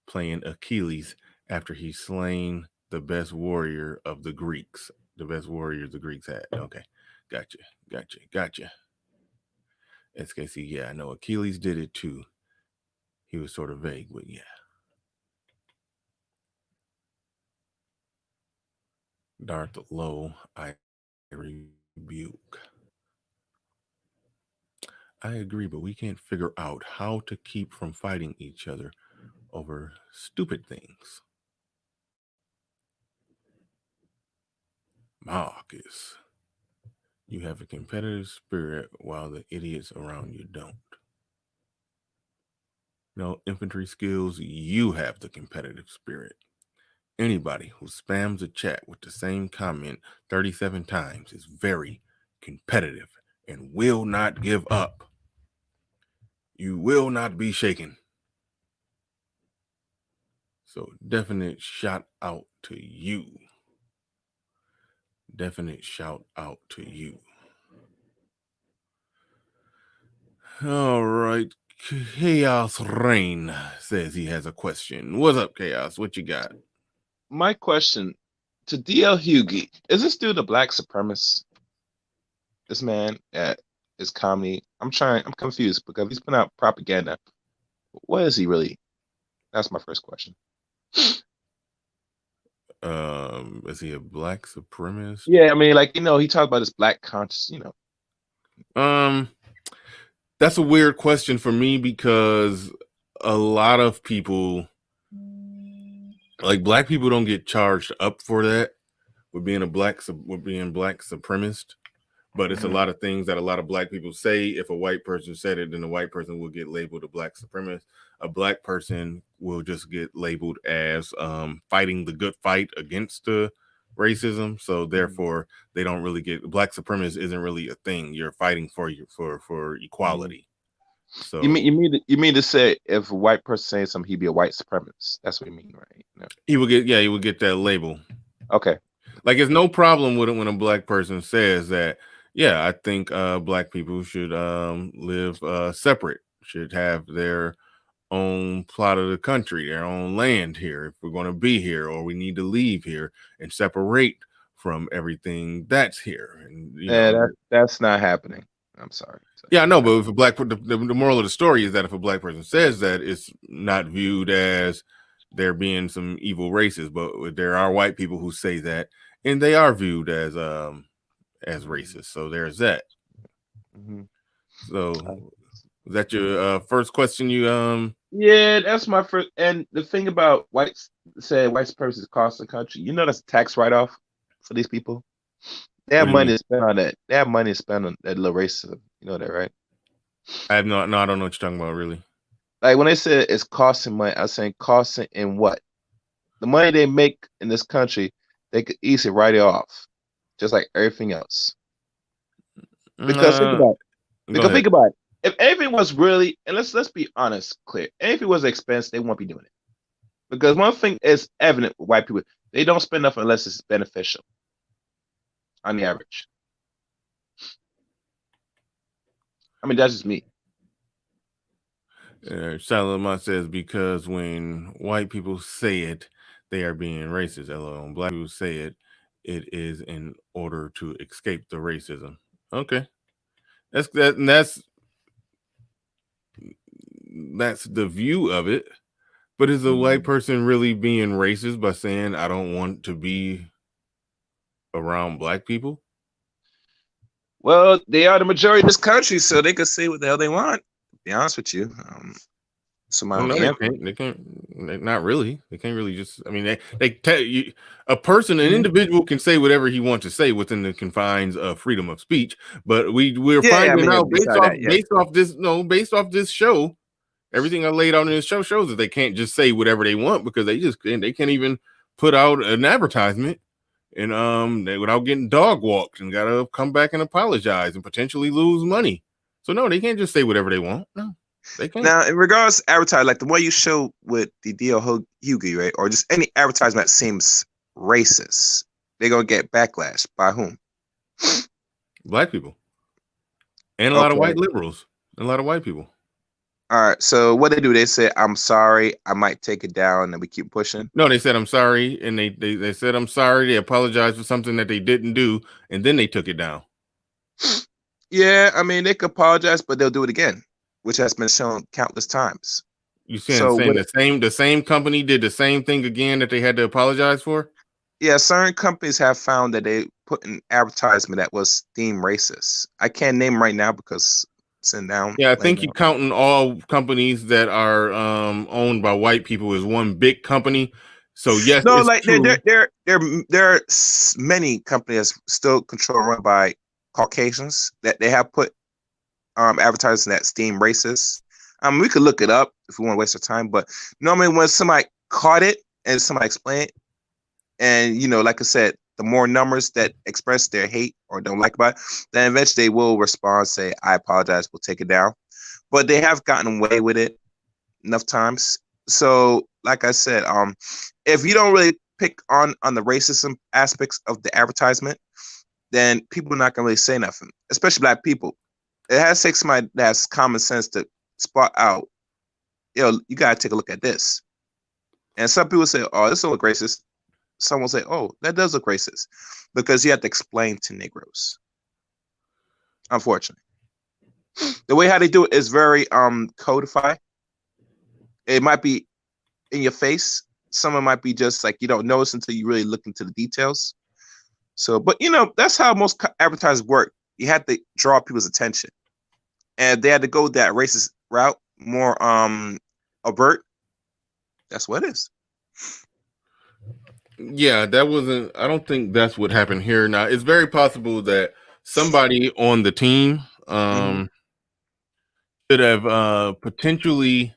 playing Achilles after he's slain the best warrior of the Greeks. The best warriors the Greeks had. Okay. Gotcha. SKC, yeah, I know Achilles did it too. He was sort of vague, but yeah. Darth Low, I rebuke. I agree, but we can't figure out how to keep from fighting each other over stupid things. Marcus, you have a competitive spirit while the idiots around you don't. No infantry skills, you have the competitive spirit. Anybody who spams a chat with the same comment 37 times is very competitive and will not give up. You will not be shaken. So definite shout out to you. Definite shout out to you. All right. Chaos Rain says he has a question. What's up, Chaos? What you got? My question to DL Hughley, is this dude a black supremacist? This man is comedy. I'm confused because he's putting out propaganda. What is he really? That's my first question. Is he a black supremacist? Yeah, I mean, like, he talked about his black conscience, That's a weird question for me because a lot of people, like black people, don't get charged up for that with being black supremacist. But it's a lot of things that a lot of black people say. If a white person said it, then the white person will get labeled a black supremacist. A black person will just get labeled as fighting the good fight against the racism. So therefore, they don't really get black supremacist isn't really a thing. You're fighting for equality. So you mean to say if a white person says something, he'd be a white supremacist? That's what you mean, right? No. he would get that label. Okay. Like, it's no problem with it when a black person says that. Yeah, I think black people should live separate, should have their own plot of the country, their own land here if we're going to be here, or we need to leave here and separate from everything that's here. And that's not happening. I'm sorry. Yeah, I know, but if the moral of the story is that if a black person says that, it's not viewed as there being some evil racists, but there are white people who say that, and they are viewed as racist. So there's that. Mm-hmm. So is that your first question? Yeah, that's my first. And the thing about white supremacists cost the country, that's a tax write-off for these people. They have money to spend on that. They have money to spend on that little racism. You know that, right? I don't know what you're talking about, really. Like when they said it's costing money, I was saying costing in what? The money they make in this country, they could easily write it off, just like everything else. Because think about it. If everything was really, and let's be honest, clear. If it was expensive, they won't be doing it. Because one thing is evident with white people, they don't spend enough unless it's beneficial. On the average. I mean, that's just me. Salama says, because when white people say it, they are being racist. When black people say it, it is in order to escape the racism. Okay. That's the view of it. But is a white person really being racist by saying, I don't want to be around black people? Well, they are the majority of this country, so they could say what the hell they want. To be honest with you. So they can't. Not really. They can't really just. I mean, they tell you an individual can say whatever he wants to say within the confines of freedom of speech. But we're finding out based off this show. Everything I laid out in this show shows that they can't just say whatever they want because they can't even put out an advertisement and without getting dog walked and gotta come back and apologize and potentially lose money. So no, they can't just say whatever they want. No, they can't. Now, in regards to advertising, like the one you show with the DL Hughley, right, or just any advertisement that seems racist, they're gonna get backlash by whom? Black people and a lot of white liberals and a lot of white people. All right. So what they do? They say, "I'm sorry. I might take it down," and we keep pushing. No, they said I'm sorry, and they said I'm sorry. They apologized for something that they didn't do, and then they took it down. Yeah, I mean, they could apologize, but they'll do it again, which has been shown countless times. You saying So what? the same company did the same thing again that they had to apologize for? Yeah, certain companies have found that they put an advertisement that was deemed racist. I can't name right now because sitting down. Yeah, I laying think down. you counting all companies that are owned by white people as one big company. So yes, No, it's like true. there are many companies still controlled run by Caucasians that they have put advertising that deemed racist. We could look it up if we want to waste our time, but normally when somebody caught it and somebody explained it, and like I said, the more numbers that express their hate or don't like about it, then eventually they will respond, say, "I apologize, we'll take it down." But they have gotten away with it enough times. So, like I said, if you don't really pick on the racism aspects of the advertisement, then people are not gonna really say nothing, especially black people. It has to take somebody that has common sense to spot out, you gotta take a look at this. And some people say, "Oh, this doesn't look racist." Some will say, "Oh, that does look racist," because you have to explain to Negroes. Unfortunately, the way how they do it is very codified. It might be in your face. Some of it might be just like you don't notice until you really look into the details. So, but that's how most advertisers work. You have to draw people's attention, and they had to go that racist route, more overt. That's what it is. Yeah, that wasn't. I don't think that's what happened here. Now, it's very possible that somebody on the team should have potentially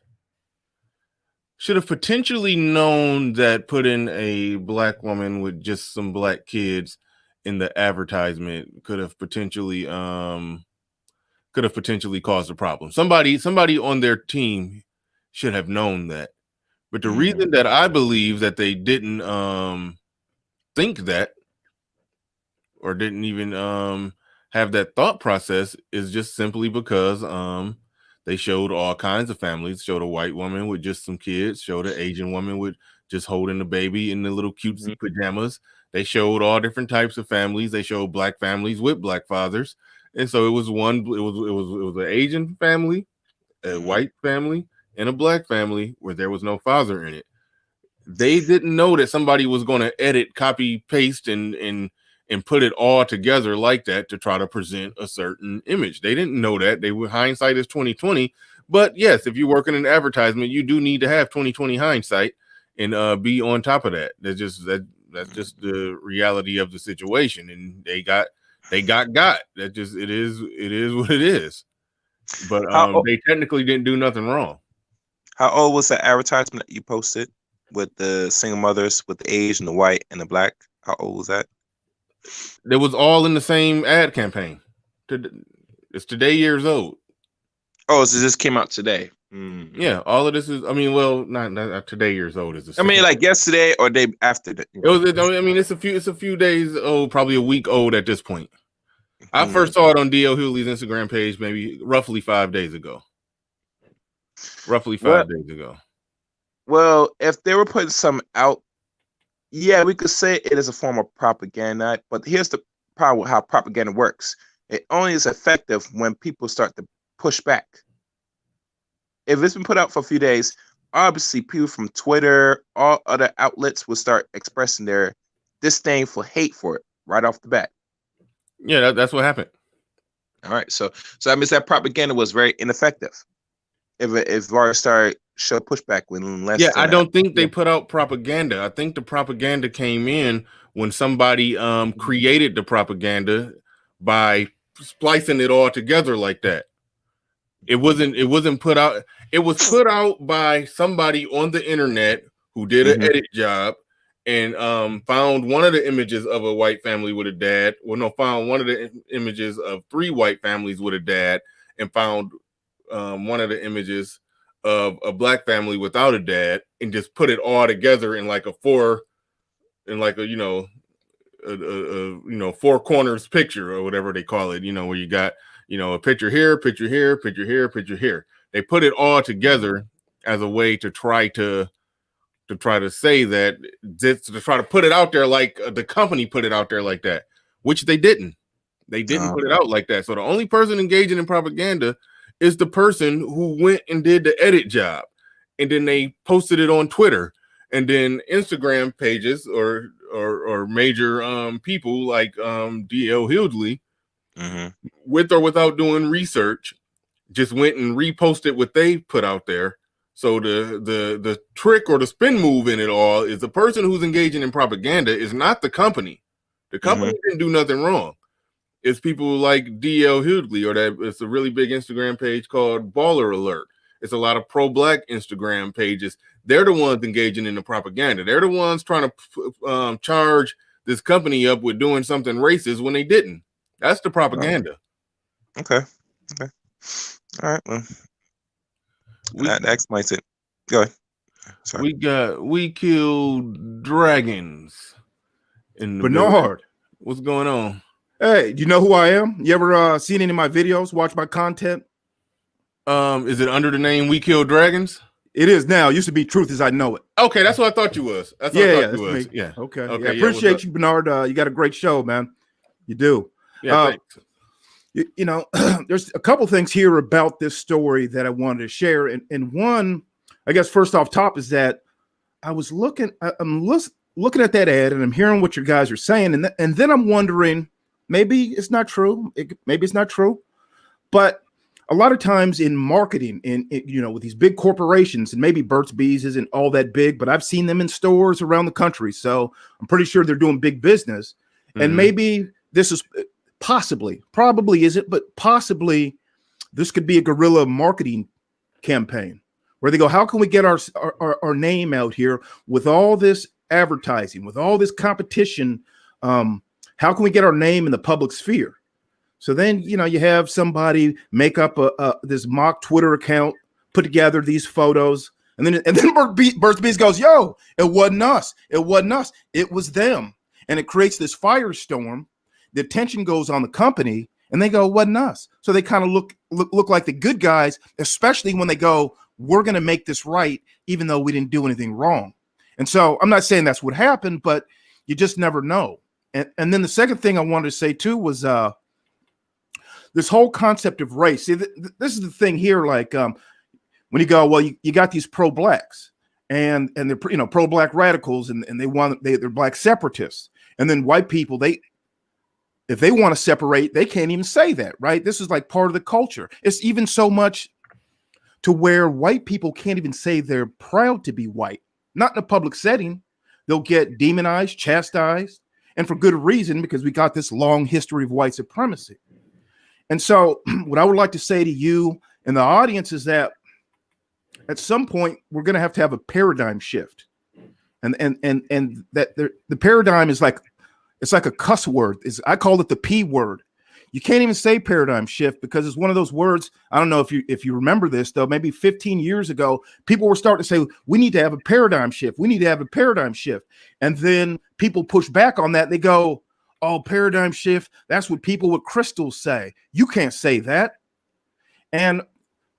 known that putting a black woman with just some black kids in the advertisement could have potentially caused a problem. Somebody on their team should have known that. But the reason that I believe that they didn't think that, or didn't even have that thought process, is just simply because they showed all kinds of families. Showed a white woman with just some kids, showed an Asian woman with just holding the baby in the little cutesy pajamas. They showed all different types of families. They showed black families with black fathers. And so it was an Asian family, a white family, and a black family where there was no father in it. They didn't know that somebody was going to edit, copy, paste, and put it all together like that to try to present a certain image. They didn't know that. They were, hindsight is 2020. But yes, if you work in an advertisement, you do need to have 2020 hindsight and be on top of that. That's just the reality of the situation. And they got. That just it is what it is. But they technically didn't do nothing wrong. How old was the advertisement that you posted with the single mothers with the Asian, the white, and the black? How old was that? It was all in the same ad campaign. It's today years old. Oh, so this came out today. Yeah, all of this is. I mean, well, not today years old. Is the I mean, like yesterday or day after that. It was. I mean, it's a few days old, probably a week old at this point. I first saw it on D.L. Hughley's Instagram page, maybe roughly 5 days ago. Roughly 5 days ago. Well, if they were putting something out, yeah, we could say it is a form of propaganda. But here's the problem with how propaganda works. It only is effective when people start to push back. If it's been put out for a few days, obviously people from Twitter, all other outlets will start expressing their disdainful hate for it right off the bat. Yeah, that's what happened. All right, so that means that propaganda was very ineffective. If already started show pushback when less. Yeah, I don't think they put out propaganda. I think the propaganda came in when somebody created the propaganda by splicing it all together like that. It wasn't put out. It was put out by somebody on the internet who did an edit job and found one of the images of a white family with a dad. Well, no, found one of the images of 3 white families with a dad, and found one of the images of a black family without a dad, and just put it all together in like a 4 corners picture or whatever they call it. Where you got a picture here, picture here, picture here, picture here. they put it all together as a way to try to say that, to try to put it out there like the company put it out there like that, which they didn't. They didn't put it out like that. So the only person engaging in propaganda is the person who went and did the edit job, and then they posted it on Twitter, and then Instagram pages or major people like D.L. Hughley, with or without doing research, just went and reposted what they put out there. So the trick or the spin move in it all is the person who's engaging in propaganda is not the company. The company didn't do nothing wrong. It's people like D.L. Hughley, or that it's a really big Instagram page called Baller Alert. It's a lot of pro-black Instagram pages. They're the ones engaging in the propaganda. They're the ones trying to charge this company up with doing something racist when they didn't. That's the propaganda. Okay. All right. Well, that explains it. Go ahead. Sorry. We killed dragons in the Bernard. building. What's going on? Hey, do you know who I am? You ever seen any of my videos? Watch my content? Is it under the name We Kill Dragons? It is now. It used to be Truth As I Know It. Okay, that's what I thought you was. That's what I thought you was. Me. Yeah. Okay. Okay. Yeah, Yeah, appreciate you, Bernard. You got a great show, man. You do. Yeah. Thanks. You know, there's a couple things here about this story that I wanted to share, and one, I guess, first off top is that I was looking at that ad, and I'm hearing what you guys are saying, and then I'm wondering, maybe it's not true. Maybe it's not true, but a lot of times in marketing, with these big corporations, and maybe Burt's Bees isn't all that big, but I've seen them in stores around the country, so I'm pretty sure they're doing big business, and maybe this is probably isn't, but possibly this could be a guerrilla marketing campaign where they go, how can we get our name out here with all this advertising, with all this competition? How can we get our name in the public sphere? So then, you have somebody make up this mock Twitter account, put together these photos, and then Burt's Bees goes, yo, it wasn't us. It wasn't us. It was them. And it creates this firestorm. The attention goes on the company, and they go, it wasn't us. So they kind of look like the good guys, especially when they go, we're going to make this right, even though we didn't do anything wrong. And so I'm not saying that's what happened, but you just never know. And then the second thing I wanted to say too was this whole concept of race. See, this is the thing here. Like when you go, well, you got these pro-blacks, and they're pro-black radicals, and they're black separatists, and then white people, if they want to separate, they can't even say that, right? This is like part of the culture. It's even so much to where white people can't even say they're proud to be white. Not in a public setting. They'll get demonized, chastised, and for good reason, because we got this long history of white supremacy. And so what I would like to say to you and the audience is that at some point we're going to have a paradigm shift. And that the paradigm is like, it's like a cuss word. I call it the P word. You can't even say paradigm shift because it's one of those words. I don't know if you remember this, though. Maybe 15 years ago, people were starting to say, we need to have a paradigm shift. We need to have a paradigm shift. And then people push back on that. They go, oh, paradigm shift. That's what people with crystals say. You can't say that. And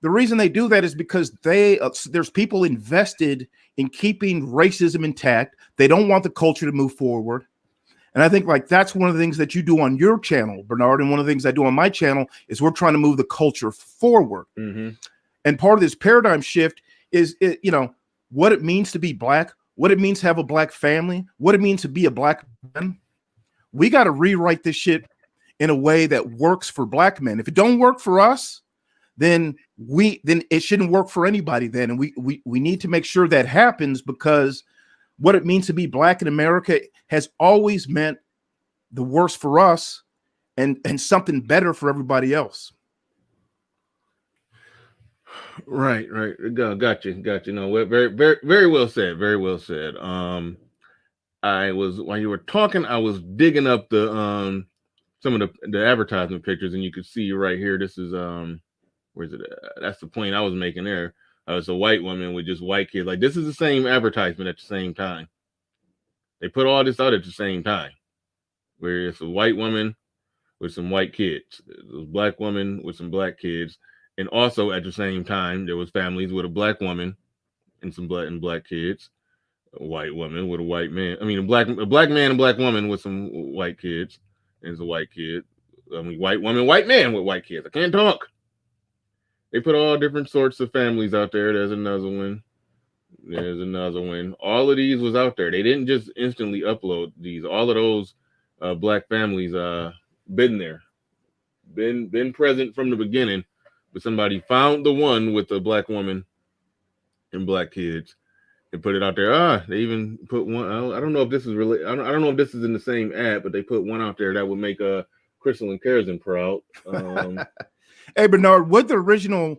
the reason they do that is because there's people invested in keeping racism intact. They don't want the culture to move forward. And I think like that's one of the things that you do on your channel, Bernard, and one of the things I do on my channel is we're trying to move the culture forward. And part of this paradigm shift is, what it means to be black, what it means to have a black family, what it means to be a black man. We got to rewrite this shit in a way that works for black men. If it don't work for us, then it shouldn't work for anybody then. And we need to make sure that happens, because what it means to be black in America has always meant the worst for us and something better for everybody else. Right. Got you. No, very, very, very well said. Very well said. While you were talking, I was digging up the some of the advertisement pictures, and you could see right here. This is where's it at? That's the point I was making there. It's a white woman with just white kids. Like, this is the same advertisement at the same time. They put all this out at the same time, where it's a white woman with some white kids, a black woman with some black kids, And also at the same time, there was families with a black woman and some black kids, a white woman with a white man. I mean, a black man and black woman with some white kids, and it's a white kid. I mean, white woman, white man with white kids. I can't talk. They put all different sorts of families out there. There's another one. There's another one. All of these was out there. They didn't just instantly upload these. All of those black families been there, been present from the beginning. But somebody found the one with the black woman and black kids and put it out there. They even put one. I don't know if this is really. I don't know if this is in the same ad, but they put one out there that would make Crystal and Kairzyn proud. Hey, Bernard, what the original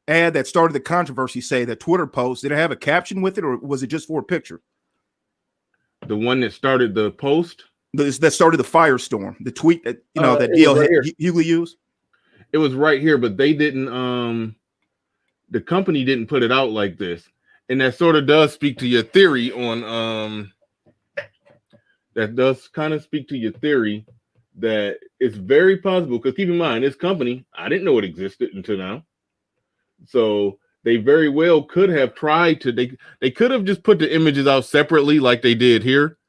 ad that started the controversy say? That Twitter post, did it have a caption with it, or was it just for a picture? The one that started the post, that started the firestorm, the tweet that that Hughley used. It was right here, but they didn't. The company didn't put it out like this, and that sort of does speak to your theory on. That does kind of speak to your theory that it's very possible, because keep in mind, this company, I didn't know it existed until now. So they very well could have tried to, they could have just put the images out separately like they did here,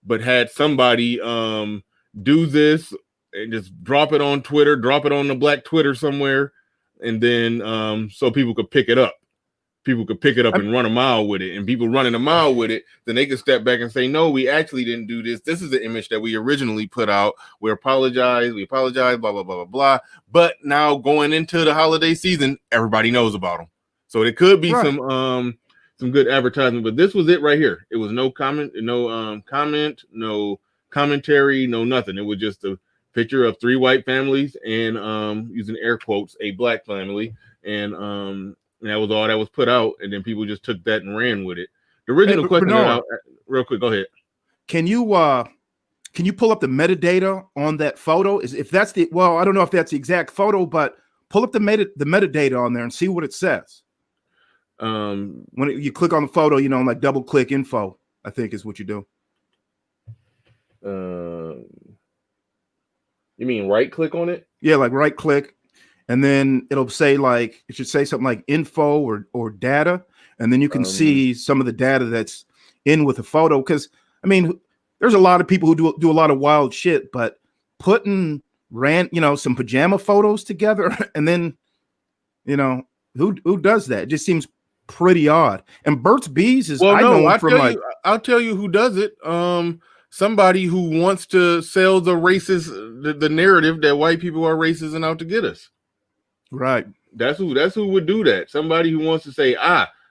but had somebody do this and just drop it on Twitter, drop it on the black Twitter somewhere, and then so people could pick it up. People could pick it up and run a mile with it, and people running a mile with it, then they could step back and say, no, we actually didn't do this. This is the image that we originally put out. We apologize, blah, blah, blah, blah, blah. But now going into the holiday season, everybody knows about them. So it could be some good advertising, but this was it right here. It was no comment, no commentary, no nothing. It was just a picture of 3 white families and using air quotes, a black family, and that was all that was put out, and then people just took that and ran with it. The original question, Bernard, real quick, go ahead. Can you pull up the metadata on that photo? If that's I don't know if that's the exact photo, but pull up the metadata on there and see what it says. When you click on the photo, like double click info, I think is what you do. You mean right click on it? Yeah, like right click. And then it'll say it should say something like info or data. And then you can see some of the data that's in with the photo. Because, I mean, there's a lot of people who do a lot of wild shit, but putting some pajama photos together and then, who does that? It just seems pretty odd. And Burt's Bees is, I'll tell you who does it. Somebody who wants to sell the racist, the narrative that white people are racist and out to get us. Right. That's who would do that. Somebody who wants to say,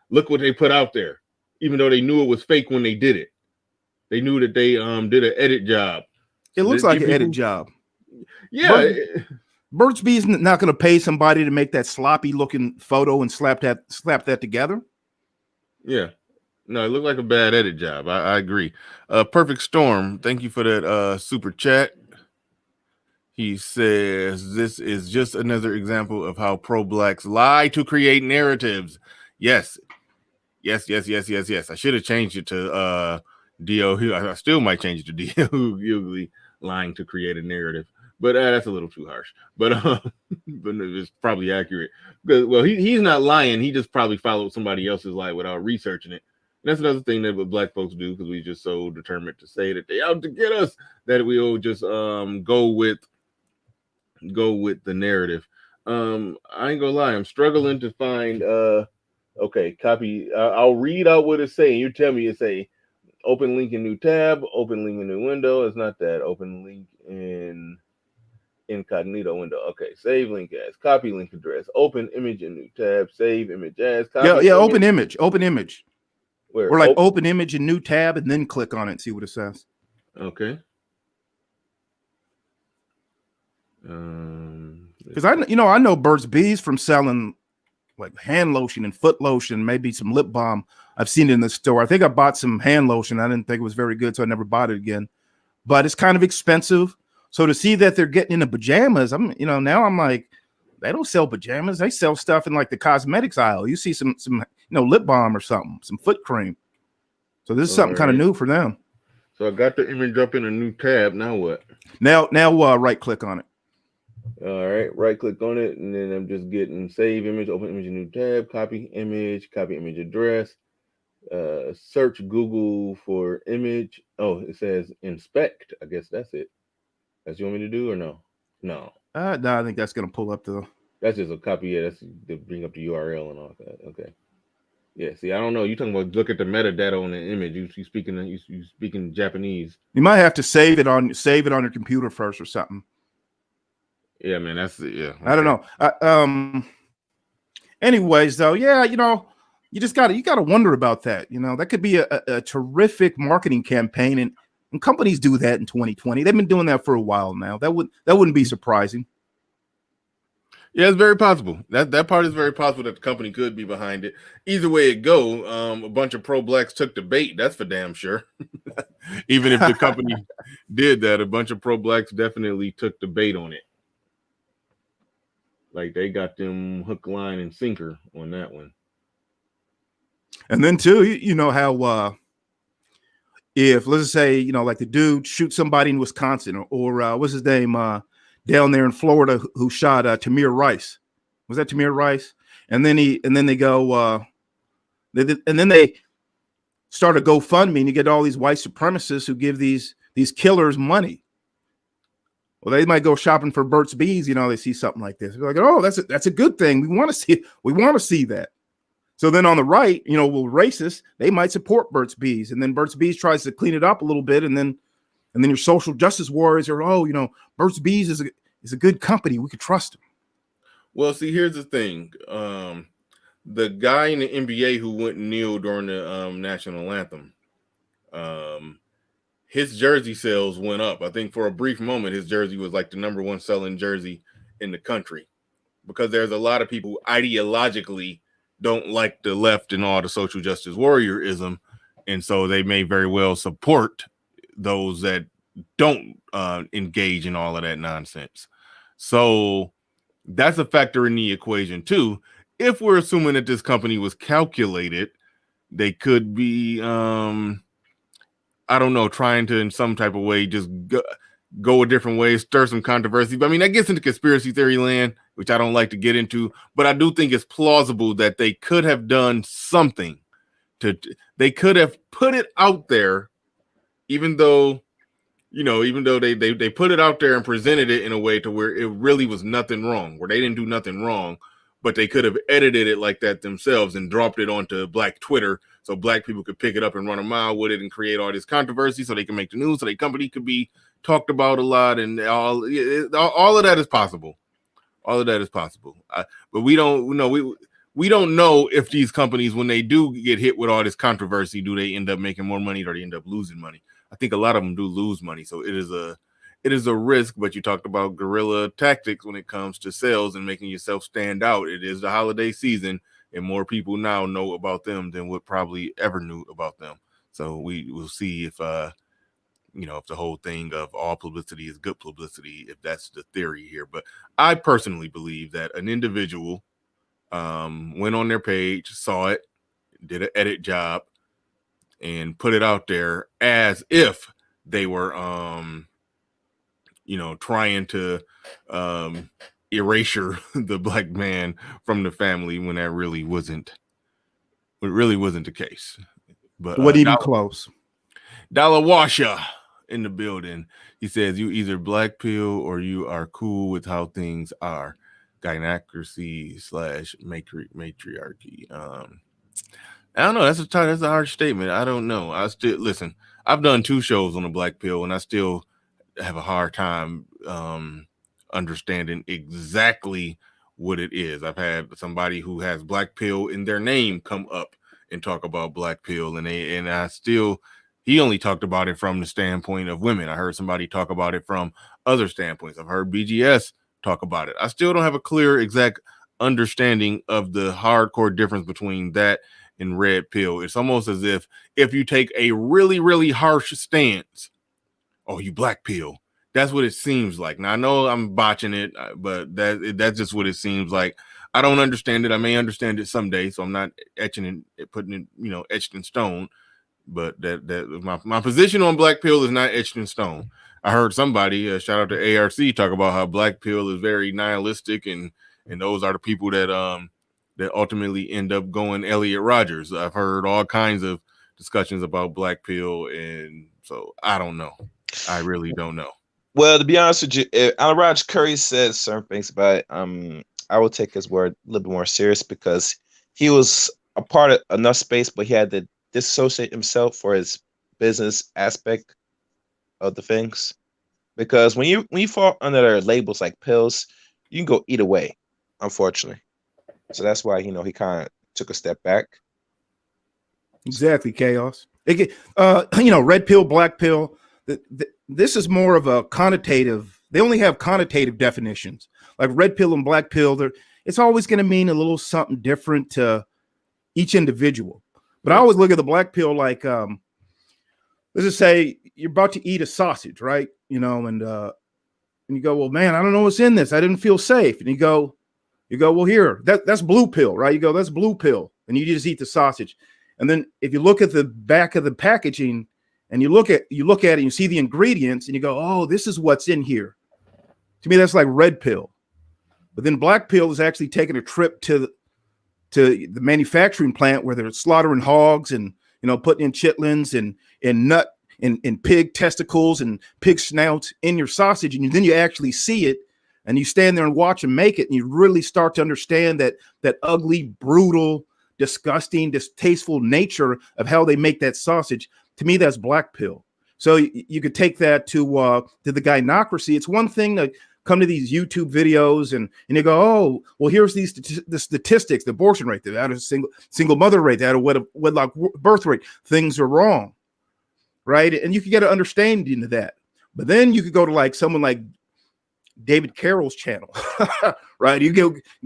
look what they put out there, even though they knew it was fake when they did it. They knew that they did an edit job. It looks like an edit job. Yeah. Burt's Bees not going to pay somebody to make that sloppy looking photo and slap that together. Yeah. No, it looked like a bad edit job. I agree. Perfect Storm, thank you for that super chat. He says, this is just another example of how pro-blacks lie to create narratives. Yes. I should have changed it to D.O. I still might change it to D.O. Hughley, lying to create a narrative. But that's a little too harsh. But it's probably accurate. Well, he's not lying. He just probably followed somebody else's lie without researching it. And that's another thing that black folks do, because we just so determined to say that they out to get us that we'll just go with the narrative. I ain't gonna lie, I'm struggling to find okay, copy. I'll read out what it's saying. You tell me it's a open link in new tab, open link in new window. It's not that. Open link in incognito window. Okay, save link as, copy link address, open image in new tab, save image as, copy. Yeah, open image. Where? Or like open image in new tab and then click on it and see what it says. Okay. Because I know Burt's Bees from selling like hand lotion and foot lotion, maybe some lip balm. I've seen it in the store. I think I bought some hand lotion. I didn't think it was very good, so I never bought it again. But it's kind of expensive. So to see that they're getting into pajamas, now I'm like, they don't sell pajamas. They sell stuff in like the cosmetics aisle. You see some lip balm or something, some foot cream. So this is something kind of new for them. So I got the image up in a new tab. Now what? Now right click on it. All right, right click on it, and then I'm just getting save image, open image, new tab, copy image address, search Google for image. Oh, it says inspect. I guess that's it. That's what you want me to do or no? No, No, I think that's gonna pull up the. that's just a copy. Yeah, that's to bring up the URL and all that. Okay. Yeah. See, I don't know. You talking about look at the metadata on the image? You speaking you speaking Japanese? You might have to save it on your computer first or something. Yeah, man. That's it. Yeah. Okay. I don't know. Anyways, though, yeah, you just gotta wonder about that. That could be a terrific marketing campaign, and companies do that in 2020. They've been doing that for a while now. That wouldn't be surprising. Yeah, it's very possible. That part is very possible that the company could be behind it. Either way it go, a bunch of pro-blacks took the bait. That's for damn sure. Even if the company did that, a bunch of pro-blacks definitely took the bait on it. Like they got them hook, line, and sinker on that one. And then too, you know how if let's say like the dude shoots somebody in Wisconsin or what's his name down there in Florida who shot Tamir Rice. Was that Tamir Rice? And then they go and then they start a GoFundMe and you get all these white supremacists who give these killers money. Well, they might go shopping for Burt's Bees. They see something like this. They're like, oh, that's a good thing. We want to see that. So then on the right, racist, they might support Burt's Bees, and then Burt's Bees tries to clean it up a little bit, and then your social justice warriors are, Burt's Bees is a good company. We could trust him. Well, see, here's the thing. The guy in the NBA who went and kneeled during the national anthem, his jersey sales went up. I think for a brief moment, his jersey was like the number one selling jersey in the country, because there's a lot of people who ideologically don't like the left and all the social justice warriorism, and so they may very well support those that don't engage in all of that nonsense. So that's a factor in the equation too. If we're assuming that this company was calculated, they could be I don't know, trying to in some type of way just go a different way, stir some controversy. But I mean, that gets into conspiracy theory land, which I don't like to get into, but I do think it's plausible that they could have done something they could have put it out there, even though they put it out there and presented it in a way to where it really was nothing wrong, where they didn't do nothing wrong, but they could have edited it like that themselves and dropped it onto Black Twitter so Black people could pick it up and run a mile with it and create all this controversy so they can make the news, so their company could be talked about a lot, and all of that is possible. All of that is possible. But we don't know. We don't know if these companies, when they do get hit with all this controversy, do they end up making more money or they end up losing money? I think a lot of them do lose money. So it is a risk, but you talked about guerrilla tactics when it comes to sales and making yourself stand out. It is the holiday season, and more people now know about them than what probably ever knew about them. So we will see if if the whole thing of all publicity is good publicity, if that's the theory here. But I personally believe that an individual went on their page, saw it, did an edit job, and put it out there as if they were trying to erasure the Black man from the family, when that really wasn't the case. But what even close? Dollar Washer in the building. He says, you either black pill or you are cool with how things are. Gynocracy / matriarchy. I don't know. That's a hard statement. I don't know. Listen. I've done 2 shows on the black pill, and I still have a hard time understanding exactly what it is. I've had somebody who has black pill in their name come up and talk about black pill, and he only talked about it from the standpoint of women. I heard somebody talk about it from other standpoints. I've heard BGS talk about it. I still don't have a clear, exact understanding of the hardcore difference between that and red pill. It's almost as if you take a really, really harsh stance, oh, you black pill. That's what it seems like. Now, I know I'm botching it, but that's just what it seems like. I don't understand it. I may understand it someday, so I'm not etching it, putting it, etched in stone. But my position on black pill is not etched in stone. I heard somebody, shout out to ARC, talk about how black pill is very nihilistic, and those are the people that that ultimately end up going Elliot Rodgers. I've heard all kinds of discussions about black pill, and so I don't know. I really don't know. Well, to be honest with you, Alan Rogers Curry said certain things about it. I will take his word a little bit more serious because he was a part of enough space, but he had to dissociate himself for his business aspect of the things. Because when you fall under their labels like pills, you can go either way, unfortunately. So that's why he kind of took a step back. Exactly, Chaos. Red pill, black pill. This is more of a connotative. They only have connotative definitions. Like red pill and black pill, it's always going to mean a little something different to each individual. But I always look at the black pill like, let's just say you're about to eat a sausage, right? And you go, well, man, I don't know what's in this. I didn't feel safe. And you go, well, here, that's blue pill, right? You go, that's blue pill, and you just eat the sausage. And then if you look at the back of the packaging, and you look at it, and you see the ingredients, and you go, oh, this is what's in here. To me, that's like red pill. But then black pill is actually taking a trip to the manufacturing plant where they're slaughtering hogs and putting in chitlins and nut and pig testicles and pig snouts in your sausage, and then you actually see it, and you stand there and watch them make it, and you really start to understand that ugly, brutal, disgusting, distasteful nature of how they make that sausage. To me, that's black pill. So you could take that to the gynocracy. It's one thing to come to these YouTube videos and you go, oh, well, here's the statistics, the abortion rate, the out of single mother rate, the out of wedlock birth rate. Things are wrong, right? And you could get an understanding of that. But then you could go to like someone like David Carroll's channel, right? You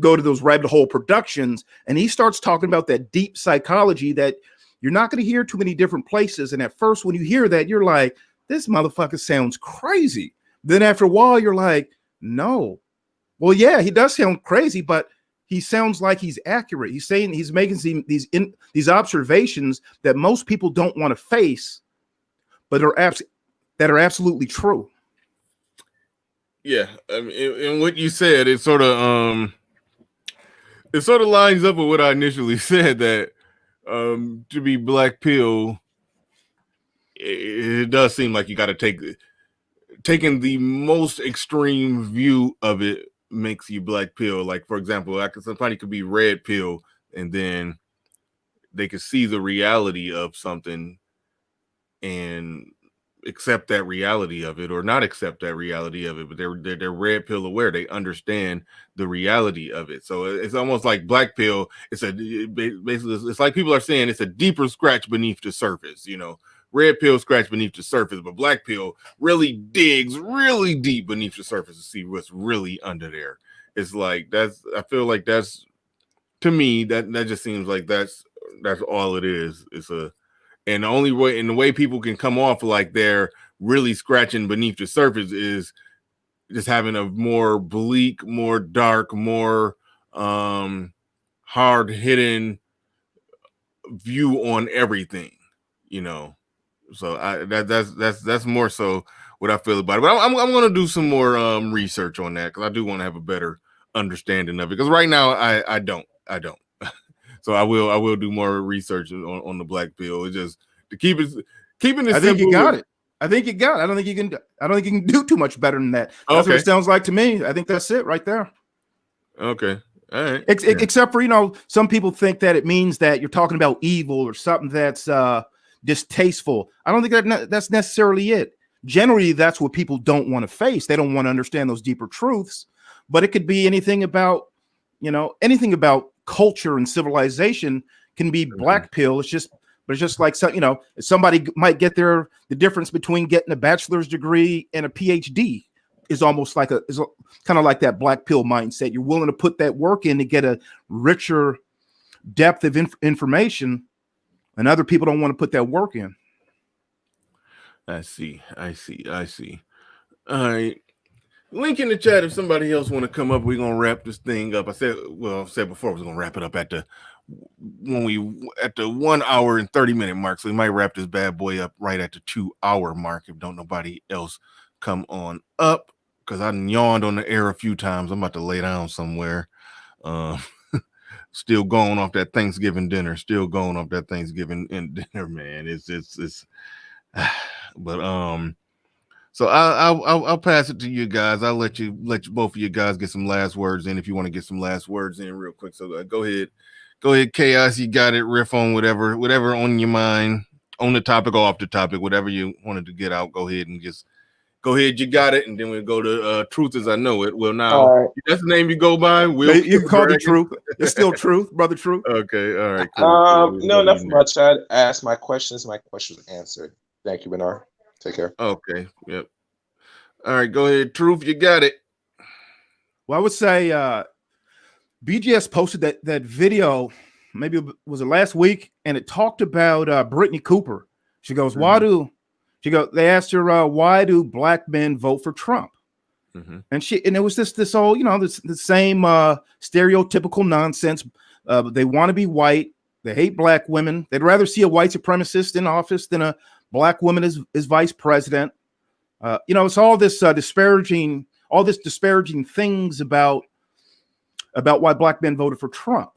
go to those rabbit hole productions, and he starts talking about that deep psychology that you're not going to hear too many different places. And at first, when you hear that, you're like, this motherfucker sounds crazy. Then after a while, you're like, no. Well, yeah, he does sound crazy, but he sounds like he's accurate. He's saying he's making these observations that most people don't want to face, but that are absolutely true. Yeah, I mean, and what you said, it sort of lines up with what I initially said, that to be black pill, it does seem like you got to taking the most extreme view of it makes you black pill. Like, for example, somebody could be red pill, and then they could see the reality of something and accept that reality of it, or not accept that reality of it, but they're red pill aware. They understand the reality of it. So it's almost like black pill. Basically, it's like people are saying it's a deeper scratch beneath the surface. Red pill scratch beneath the surface, but black pill really digs really deep beneath the surface to see what's really under there. It's like I feel like that's, to me, that just seems like that's all it is. And the only way, and the way people can come off like they're really scratching beneath the surface is just having a more bleak, more dark, more hard-hitting view on everything, So that's more so what I feel about it. But I'm going to do some more research on that, because I do want to have a better understanding of it. Because right now I don't. So I will do more research on the black pill. It's just to keeping it. I think you got it. I think you got it. I don't think you can do too much better than that. That's what it sounds like to me. I think that's it right there. Okay. All right. Except for, some people think that it means that you're talking about evil or something that's distasteful. I don't think that's necessarily it. Generally, that's what people don't want to face. They don't want to understand those deeper truths. But it could be anything about culture and civilization can be black pill. It's just like, somebody might get the difference between getting a bachelor's degree and a PhD is almost like is kind of like that black pill mindset. You're willing to put that work in to get a richer depth of information, and other people don't want to put that work in. I see. All right. Link in the chat if somebody else want to come up. We're gonna wrap this thing up. I said before I was gonna wrap it up at the when we at the 1 hour and 30-minute mark. So we might wrap this bad boy up right at the 2-hour mark if don't nobody else come on up, because I yawned on the air a few times. I'm about to lay down somewhere. Still going off that Thanksgiving dinner. Still going off that Thanksgiving dinner, man. It's but so I'll pass it to you guys. I'll let you both of you guys get some last words in if you want to get some last words in real quick. So go ahead, Chaos. You got it. Riff on whatever on your mind, on the topic or off the topic, whatever you wanted to get out. Go ahead and just go ahead. You got it. And then we'll go to Truth as I Know It. Well, now All right. that's the name you go by. Will You can call me Truth. It's still Truth, brother Truth. Okay. All right. Cool. No, nothing much. I asked my questions. My questions answered. Thank you, Bernard. Take care. Okay. Yep. All right. Go ahead, Truth. You got it. Well, I would say BGS posted that video, maybe was it last week, and it talked about Brittany Cooper. She goes, they asked her, why do black men vote for Trump? Mm-hmm. And it was this whole, the same stereotypical nonsense. They want to be white. They hate black women. They'd rather see a white supremacist in office than a black woman as vice president. It's all this disparaging things about why black men voted for Trump.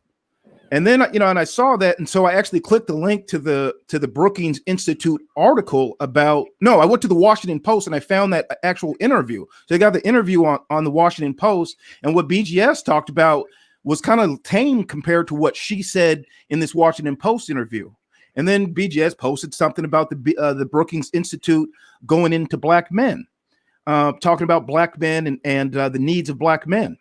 And then, and I saw that. And so I actually clicked the link to the Brookings Institute article I went to the Washington Post and I found that actual interview. So I got the interview on the Washington Post, and what BGS talked about was kind of tame compared to what she said in this Washington Post interview. And then BGS posted something about the Brookings Institute going into black men, talking about black men and the needs of black men.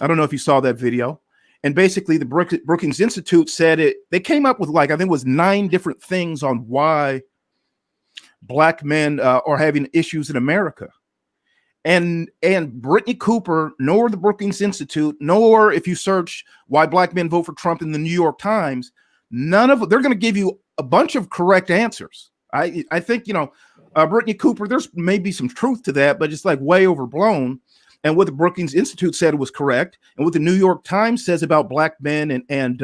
I don't know if you saw that video. And basically, the Brookings Institute said they came up with I think it was 9 different things on why black men are having issues in America. And Brittany Cooper, nor the Brookings Institute, nor if you search why black men vote for Trump in the New York Times, none of it, they're going to give you a bunch of correct answers. I think, Brittany Cooper, there's maybe some truth to that, but it's way overblown. And what the Brookings Institute said was correct, and what the New York Times says about black men and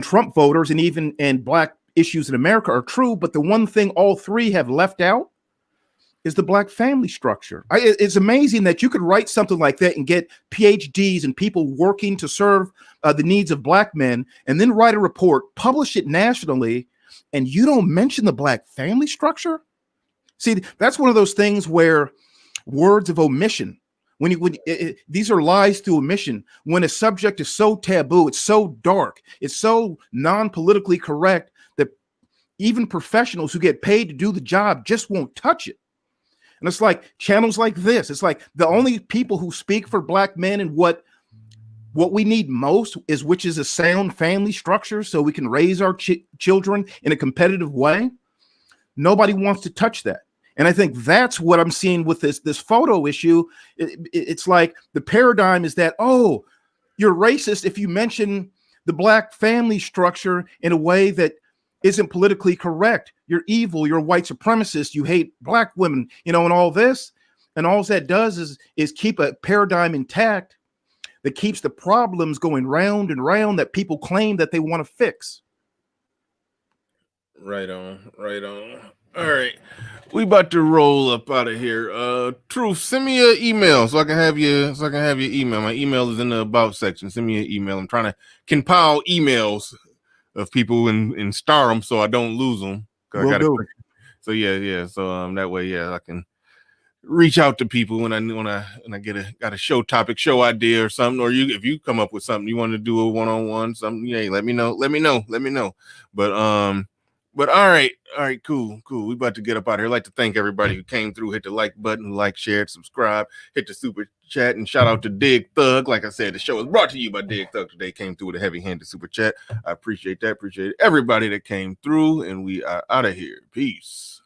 Trump voters and black issues in America are true. But the one thing all 3 have left out is the black family structure. It's amazing that you could write something like that and get PhDs and people working to serve the needs of black men, and then write a report, publish it nationally, and you don't mention the black family structure. See, that's one of those things where words of omission. These are lies through omission. When a subject is so taboo, it's so dark, it's so non-politically correct that even professionals who get paid to do the job just won't touch it. And it's like channels like this. It's like the only people who speak for black men and what we need most which is a sound family structure so we can raise our children in a competitive way. Nobody wants to touch that. And I think that's what I'm seeing with this photo issue. It's like the paradigm is that, oh, you're racist if you mention the black family structure in a way that isn't politically correct. You're evil. You're a white supremacist. You hate black women, and all this. And all that does is keep a paradigm intact that keeps the problems going round and round that people claim that they want to fix. Right on. All right, we about to roll up out of here. Truth, send me your email so I can have your email. My email is in the about section. Send me an email. I'm trying to compile emails of people and star them so I don't lose them. So yeah. So that way, I can reach out to people when I got a show topic, show idea or something, or if you come up with something you want to do a one-on-one, something, let me know. But all right, cool. We about to get up out of here. I'd like to thank everybody who came through, hit the like button, shared, subscribe, hit the super chat, and shout out to Dig Thug. Like I said, the show is brought to you by Dig Thug. Today came through with a heavy-handed super chat. I appreciate that. Appreciate everybody that came through, and we are out of here. Peace.